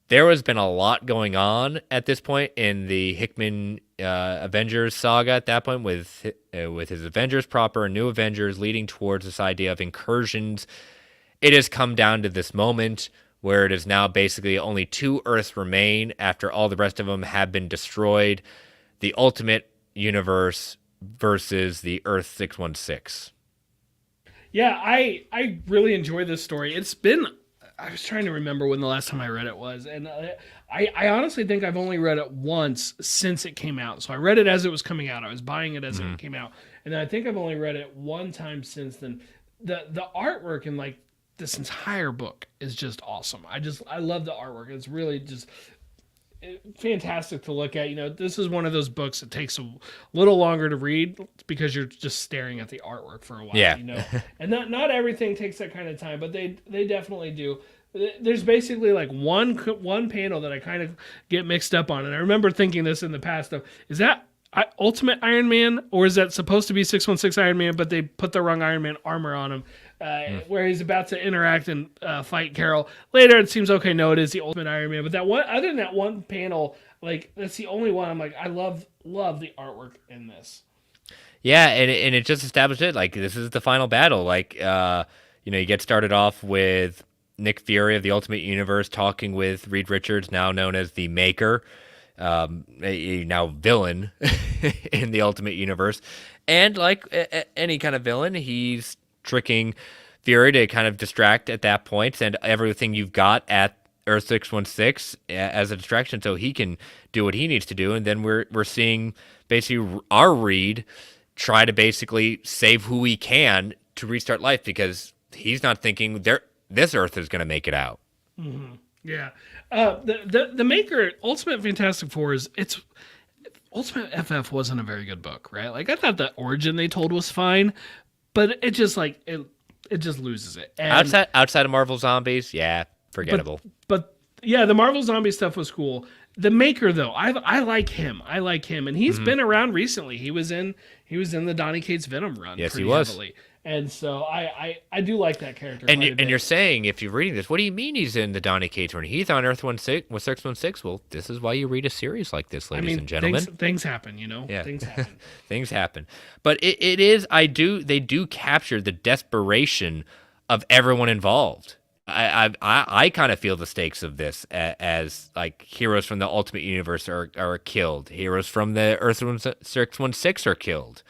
there has been a lot going on at this point in the Hickman Avengers saga at that point with his Avengers proper and New Avengers leading towards this idea of incursions. It has come down to this moment where it is now basically only 2 Earths remain after all the rest of them have been destroyed. The Ultimate Universe versus the Earth 616. Yeah, I really enjoy this story. I was trying to remember when the last time I read it was, and I honestly think I've only read it once since it came out. So I read it as it was coming out. I was buying it as it came out, and I think I've only read it one time since then. The artwork in like this entire book is just awesome. I love the artwork. It's really just fantastic to look at. This is one of those books that takes a little longer to read because you're just staring at the artwork for a while. Yeah. And not everything takes that kind of time, but they definitely do. There's basically like one panel that I kind of get mixed up on, and I remember thinking this in the past of, is that Ultimate Iron Man, or is that supposed to be 616 Iron Man, but they put the wrong Iron Man armor on him, where he's about to interact and fight Carol. Later, it seems okay. No, it is the Ultimate Iron Man. But that one, other than that one panel, like that's the only one I'm like, I love the artwork in this. Yeah, and it just established it. Like, this is the final battle. Like, you get started off with Nick Fury of the Ultimate Universe talking with Reed Richards, now known as the Maker. Now villain in the Ultimate Universe, and like any kind of villain, he's tricking Fury to kind of distract at that point, and everything you've got at Earth 616 as a distraction, so he can do what he needs to do. And then we're seeing basically our Reed try to basically save who he can to restart life, because he's not thinking this Earth is going to make it out. Mm-hmm. Yeah. The Maker, Ultimate Fantastic Four Ultimate FF wasn't a very good book, right? Like, I thought the origin they told was fine, but it just like it just loses it. And, outside of Marvel Zombies, yeah, forgettable. But yeah, the Marvel Zombie stuff was cool. The Maker, though, I like him. And he's been around recently. He was in the Donny Cates Venom run. Yes, he was. Heavily. And so I do like that character. And you're saying, if you're reading this, what do you mean he's in the Donny Cates run? He's on Earth 616. Well, this is why you read a series like this, ladies and gentlemen. Things happen, Yeah. Things happen. Things happen. But they do capture the desperation of everyone involved. I kind of feel the stakes of this as like heroes from the Ultimate Universe are killed. Heroes from the Earth 616 are killed.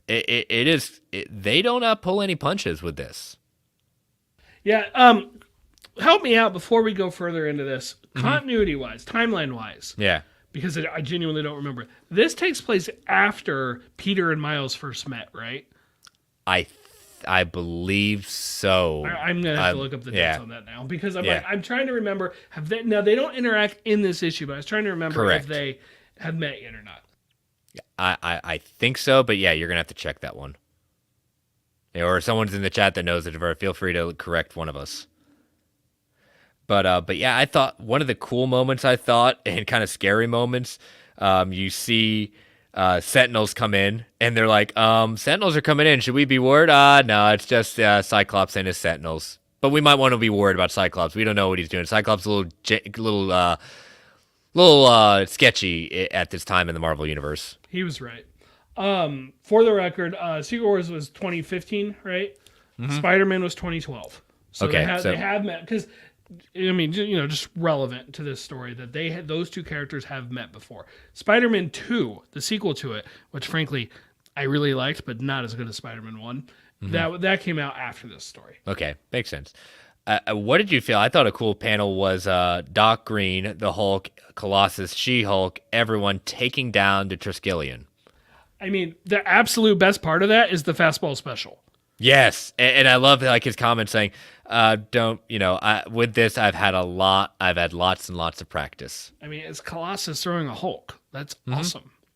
They don't pull any punches with this. Yeah. Help me out before we go further into this. Continuity wise, timeline wise. Yeah. Because I genuinely don't remember. This takes place after Peter and Miles first met, right? I believe so. I'm gonna have to look up the dates on that now, because I'm trying to remember. They don't interact in this issue, but I was trying to remember if they have met yet or not. I think so, but yeah, you're gonna have to check that one. Or someone's in the chat that knows it. Feel free to correct one of us. But yeah, I thought one of the cool moments, and kind of scary moments, you see Sentinels come in, and they're like, Sentinels are coming in. Should we be worried? No, it's just Cyclops and his Sentinels. But we might want to be worried about Cyclops. We don't know what he's doing. Cyclops is a little sketchy at this time in the Marvel Universe. He was right. For the record, Secret Wars was 2015, right? Mm-hmm. Spider-Man was 2012. So they have met, because I mean, just relevant to this story that those two characters have met before. Spider-Man 2, the sequel to it, which frankly I really liked, but not as good as Spider-Man 1. Mm-hmm. That came out after this story. Okay, makes sense. What did you feel? I thought a cool panel was Doc Green, the Hulk, Colossus, She-Hulk, everyone taking down the Triskelion. I mean, the absolute best part of that is the fastball special. Yes, and I love like his comment saying, with this I've had lots and lots of practice. I mean, it's Colossus throwing a Hulk. That's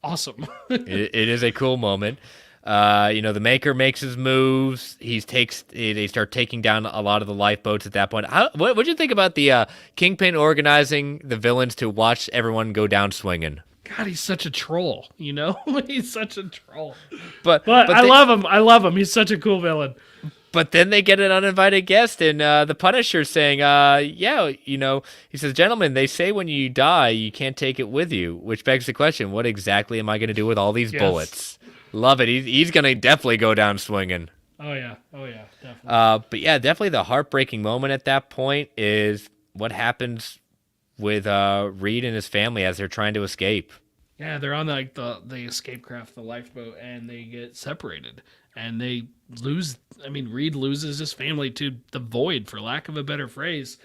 awesome. It is a cool moment. The Maker makes his moves. They start taking down a lot of the lifeboats at that point. What did you think about the Kingpin organizing the villains to watch everyone go down swinging? God, he's such a troll. He's such a troll. But I love him. I love him. He's such a cool villain. But then they get an uninvited guest, and the Punisher saying, he says, gentlemen, they say when you die, you can't take it with you, which begs the question, what exactly am I going to do with all these bullets? Love it. He's going to definitely go down swinging. Oh, yeah, definitely. But yeah, definitely the heartbreaking moment at that point is what happens with Reed and his family as they're trying to escape. Yeah, they're on the escape craft, the lifeboat, and they get separated. And they lose. Reed loses his family to the void, for lack of a better phrase.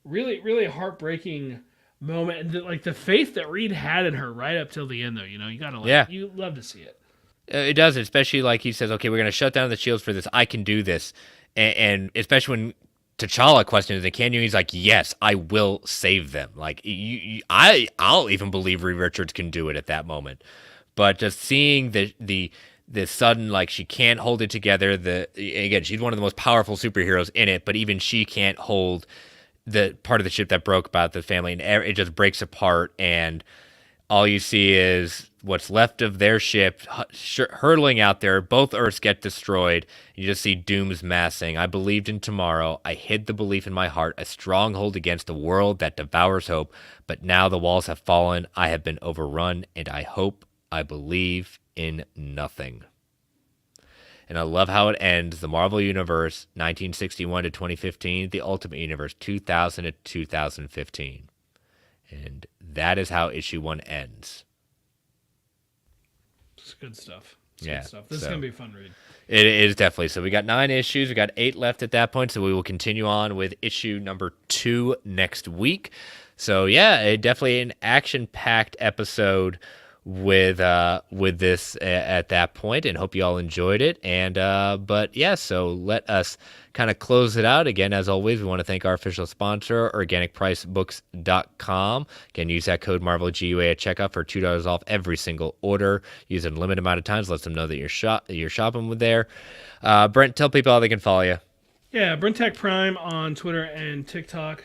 Really, really heartbreaking moment. And the faith that Reed had in her right up till the end, though. You gotta you love to see it. It does, especially like he says, okay, we're going to shut down the shields for this. I can do this. And especially when T'Challa questions it, can you? He's like, yes, I will save them. Like, I'll even believe Reed Richards can do it at that moment. But just seeing the sudden, like, she can't hold it together. Again, she's one of the most powerful superheroes in it, but even she can't hold the part of the ship that broke about the family, and it just breaks apart, and all you see is what's left of their ship hurtling out there. Both Earths get destroyed. You just see dooms massing. I believed in tomorrow. I hid the belief in my heart, a stronghold against a world that devours hope. But now the walls have fallen. I have been overrun, and I believe in nothing. And I love how it ends. The Marvel Universe, 1961 to 2015. The Ultimate Universe, 2000 to 2015. And that is how issue 1 ends. It's good stuff. Good stuff. This is going to be a fun read. It is definitely. So we got 9 issues. We got 8 left at that point. So we will continue on with issue number 2 next week. So yeah, definitely an action-packed episode with this at that point, and hope you all enjoyed it. And but yeah, so let us kind of close it out. Again, as always, we want to thank our official sponsor, organicpricebooks.com. Again, use that code MarvelGUA at checkout for $2 off every single order. Use it a limited amount of times. Let them know that you're shopping with there. Brent, tell people how they can follow you. Yeah, BrentTech Prime on Twitter and TikTok.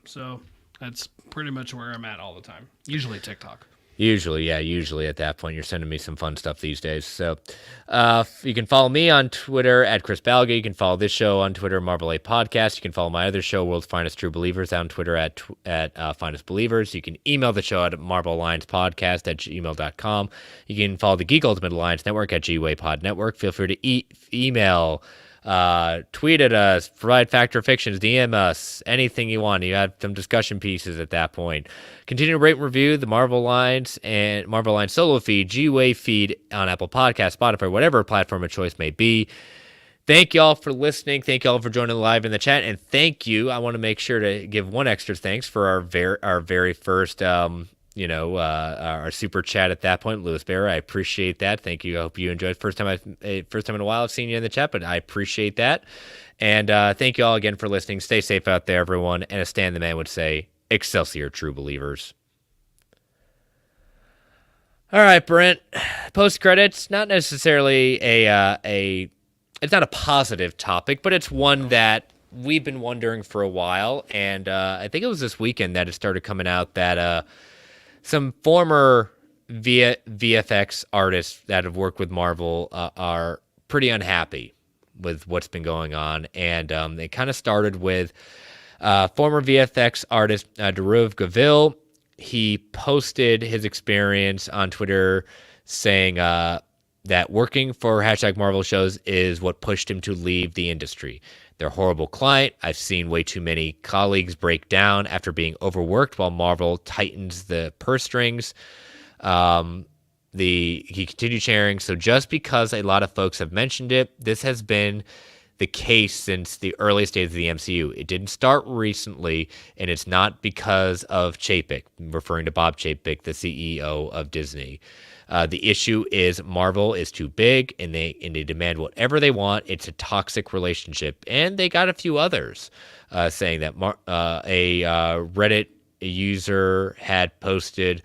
So that's pretty much where I'm at all the time. Usually TikTok. Usually at that point. You're sending me some fun stuff these days. So you can follow me on Twitter at Chris Balga. You can follow this show on Twitter, Marvel A Podcast. You can follow my other show, World's Finest True Believers, on Twitter at Finest Believers. You can email the show at marvelalliancepodcast@gmail.com. You can follow the Geek Ultimate Alliance Network at GWA Pod Network. Feel free to email, tweet at us, provide fact or fictions, DM us, anything you want. You have some discussion pieces at that point. Continue to rate and review the Marvel Alliance and Marvel Alliance solo feed, GWA feed on Apple Podcasts, Spotify, whatever platform of choice may be. Thank y'all for listening. Thank y'all for joining live in the chat. And thank you. I want to make sure to give one extra thanks for our very first our super chat at that point, Louis Bear. I appreciate that. Thank you. I hope you enjoyed. First time in a while I've seen you in the chat, but I appreciate that. And thank you all again for listening. Stay safe out there, everyone. And as Stan the Man would say, Excelsior, true believers. All right, Brent. Post credits, not necessarily it's not a positive topic, but it's one that we've been wondering for a while. And I think it was this weekend that it started coming out that some former VFX artists that have worked with Marvel are pretty unhappy with what's been going on. And they kind of started with former VFX artist Dhruv Govil. He posted his experience on Twitter saying that working for #Marvel shows is what pushed him to leave the industry. They're a horrible client. I've seen way too many colleagues break down after being overworked while Marvel tightens the purse strings. He continued sharing, so just because a lot of folks have mentioned it, this has been the case since the earliest days of the MCU. It didn't start recently, and it's not because of Chapek, referring to Bob Chapek, the CEO of Disney. The issue is Marvel is too big, and they demand whatever they want. It's a toxic relationship, and they got a few others saying that. A Reddit user had posted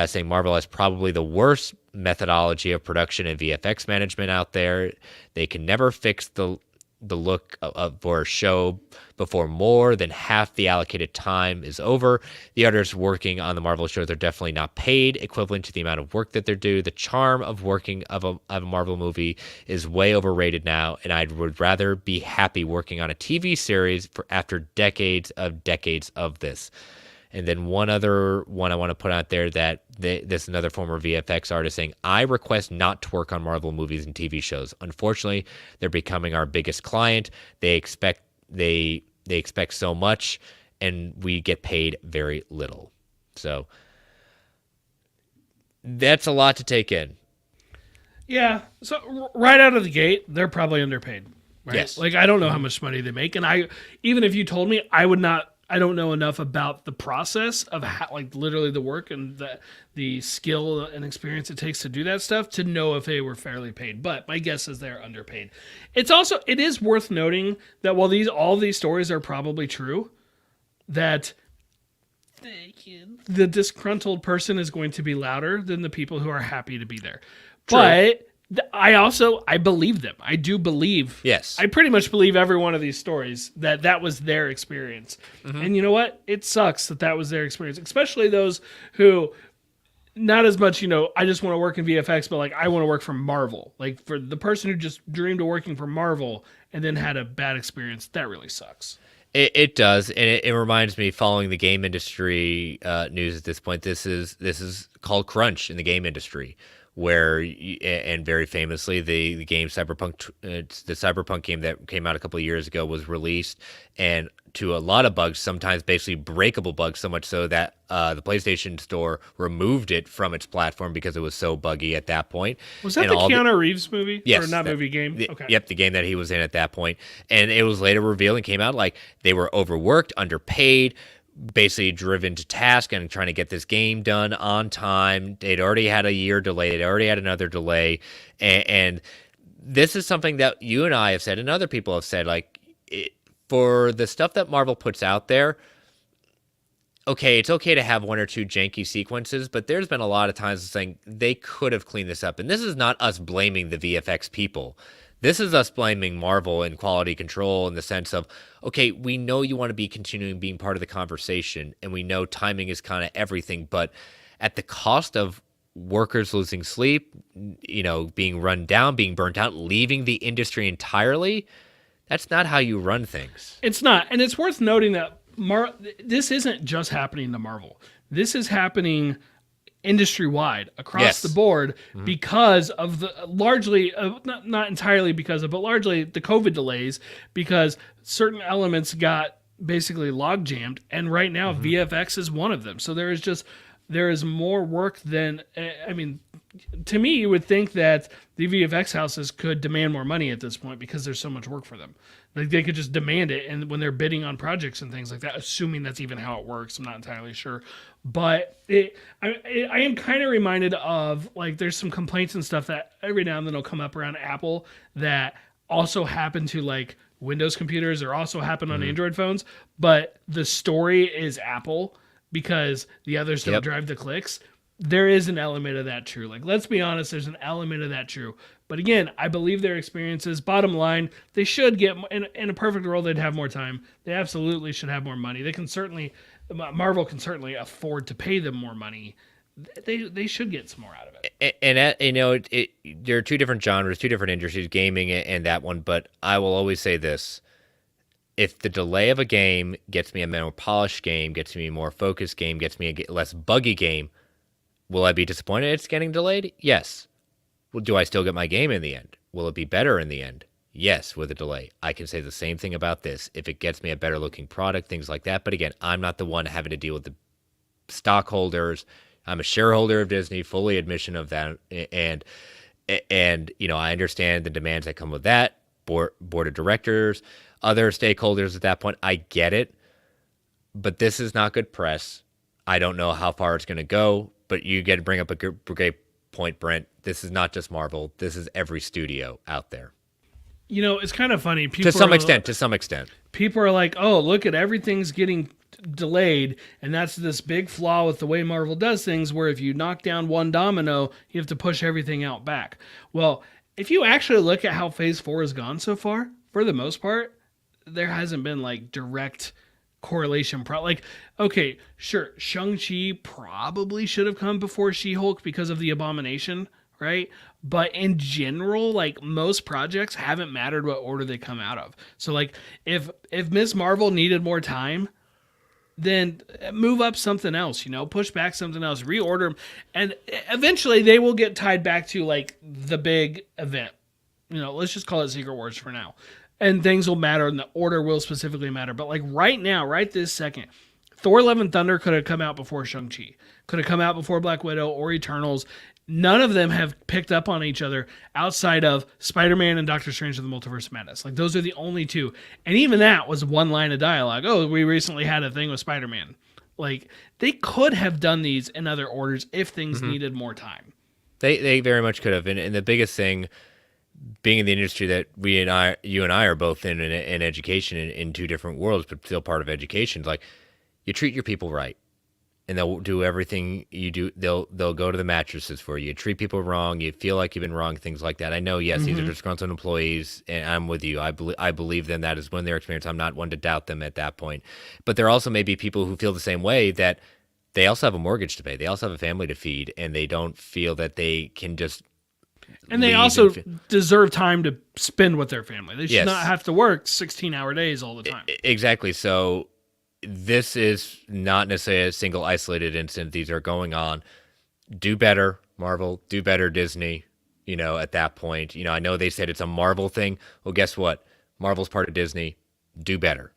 saying Marvel has probably the worst methodology of production and VFX management out there. They can never fix the the look for a show before more than half the allocated time is over. The others working on the Marvel shows are definitely not paid equivalent to the amount of work that they're due. The charm of working of a Marvel movie is way overrated now, and I would rather be happy working on a TV series after decades of this. And then one other one I want to put out there that this another former VFX artist saying, I request not to work on Marvel movies and TV shows. Unfortunately, they're becoming our biggest client. They expect so much, and we get paid very little. So that's a lot to take in. Yeah. So right out of the gate, they're probably underpaid. Right? Yes. Like, I don't know how much money they make, and even if you told me, I don't know enough about the process of how, like, literally the work and the skill and experience it takes to do that stuff to know if they were fairly paid. But my guess is they're underpaid. It is worth noting that while all these stories are probably true, that the disgruntled person is going to be louder than the people who are happy to be there. True. But I believe them. I do believe. Yes. I pretty much believe every one of these stories that was their experience. Mm-hmm. And you know what? It sucks that was their experience, especially those who not as much, I just want to work in VFX, but like I want to work for Marvel. Like for the person who just dreamed of working for Marvel and then had a bad experience, that really sucks. It does, and it reminds me, following the game industry news at this point, this is called crunch in the game industry, where, and very famously, the game Cyberpunk, the Cyberpunk game that came out a couple of years ago was released, and to a lot of bugs, sometimes basically breakable bugs, so much so that the PlayStation Store removed it from its platform because it was so buggy at that point. Was that the Keanu Reeves movie? Yes. Or not movie, game? Okay. Yep, the game that he was in at that point. And it was later revealed and came out like they were overworked, underpaid, basically driven to task and trying to get this game done on time. They'd already had a year delay. They'd already had another delay. And this is something that you and I have said and other people have said, like, for the stuff that Marvel puts out there, okay, it's okay to have one or two janky sequences, but there's been a lot of times saying they could have cleaned this up. And this is not us blaming the VFX people. This is us blaming Marvel and quality control in the sense of, okay, we know you want to be continuing being part of the conversation, and we know timing is kind of everything, but at the cost of workers losing sleep, being run down, being burnt out, leaving the industry entirely, that's not how you run things. It's not. And it's worth noting that this isn't just happening to Marvel. This is happening industry-wide across the board because of the largely, not entirely because of, but largely the COVID delays, because certain elements got basically log jammed. And right now VFX is one of them. So there is more work than, to me, you would think that the VFX houses could demand more money at this point because there's so much work for them. Like they could just demand it, and when they're bidding on projects and things like that, assuming that's even how it works, I'm not entirely sure. But I am kind of reminded of, like, there's some complaints and stuff that every now and then will come up around Apple that also happen to like Windows computers or also happen on Android phones, but the story is Apple because the others don't drive the clicks. There is an element of that true. Like, let's be honest, there's an element of that true. But again, I believe their experiences. Bottom line, they should get, in a perfect world, they'd have more time. They absolutely should have more money. Marvel can certainly afford to pay them more money. They should get some more out of it. And there are two different genres, two different industries, gaming and that one. But I will always say this. If the delay of a game gets me a more polished game, gets me a more focused game, gets me a less buggy game, will I be disappointed it's getting delayed? Yes. Well, do I still get my game in the end? Will it be better in the end? Yes, with a delay. I can say the same thing about this. If it gets me a better looking product, things like that. But again, I'm not the one having to deal with the stockholders. I'm a shareholder of Disney, fully admission of that. And I understand the demands that come with that. Board of directors, other stakeholders at that point. I get it. But this is not good press. I don't know how far it's going to go. But you get to bring up a great point, Brent. This is not just Marvel. This is every studio out there. It's kind of funny. To some extent. People are like, oh, look at everything's getting delayed. And that's this big flaw with the way Marvel does things, where if you knock down one domino, you have to push everything out back. Well, if you actually look at how Phase 4 has gone so far, for the most part, there hasn't been like direct correlation. Like, okay, sure, Shang-Chi probably should have come before She-Hulk because of the Abomination, right? But in general, like most projects haven't mattered what order they come out of. So like if Ms. Marvel needed more time, then move up something else, push back something else, reorder them, and eventually they will get tied back to like the big event. Let's just call it Secret Wars for now. And things will matter, and the order will specifically matter. But like right now, right this second, Thor: Love and Thunder could have come out before Shang-Chi, could have come out before Black Widow or Eternals. None of them have picked up on each other outside of Spider-Man and Doctor Strange of the Multiverse of Madness. Like those are the only two. And even that was one line of dialogue. Oh, we recently had a thing with Spider-Man. Like they could have done these in other orders if things needed more time. They very much could have. And the biggest thing, being in the industry that you and I are both in education in two different worlds, but still part of education, is like you treat your people right. And they'll do everything you do. They'll go to the mattresses for you. You treat people wrong. You feel like you've been wrong. Things like that. I know. Yes, these are disgruntled employees, and I'm with you. I believe them. That is one of their experience. I'm not one to doubt them at that point. But there also may be people who feel the same way, that they also have a mortgage to pay. They also have a family to feed, and they don't feel that they can just. And they also deserve time to spend with their family. They should not have to work 16-hour days all the time. Exactly. So. This is not necessarily a single isolated incident. These are going on. Do better, Marvel. Do better, Disney. At that point, I know they said it's a Marvel thing. Well, guess what? Marvel's part of Disney. Do better.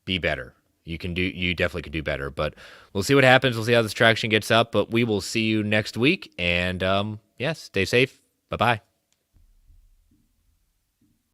Be better. You definitely could do better. But we'll see what happens. We'll see how this traction gets up. But we will see you next week. And stay safe. Bye-bye.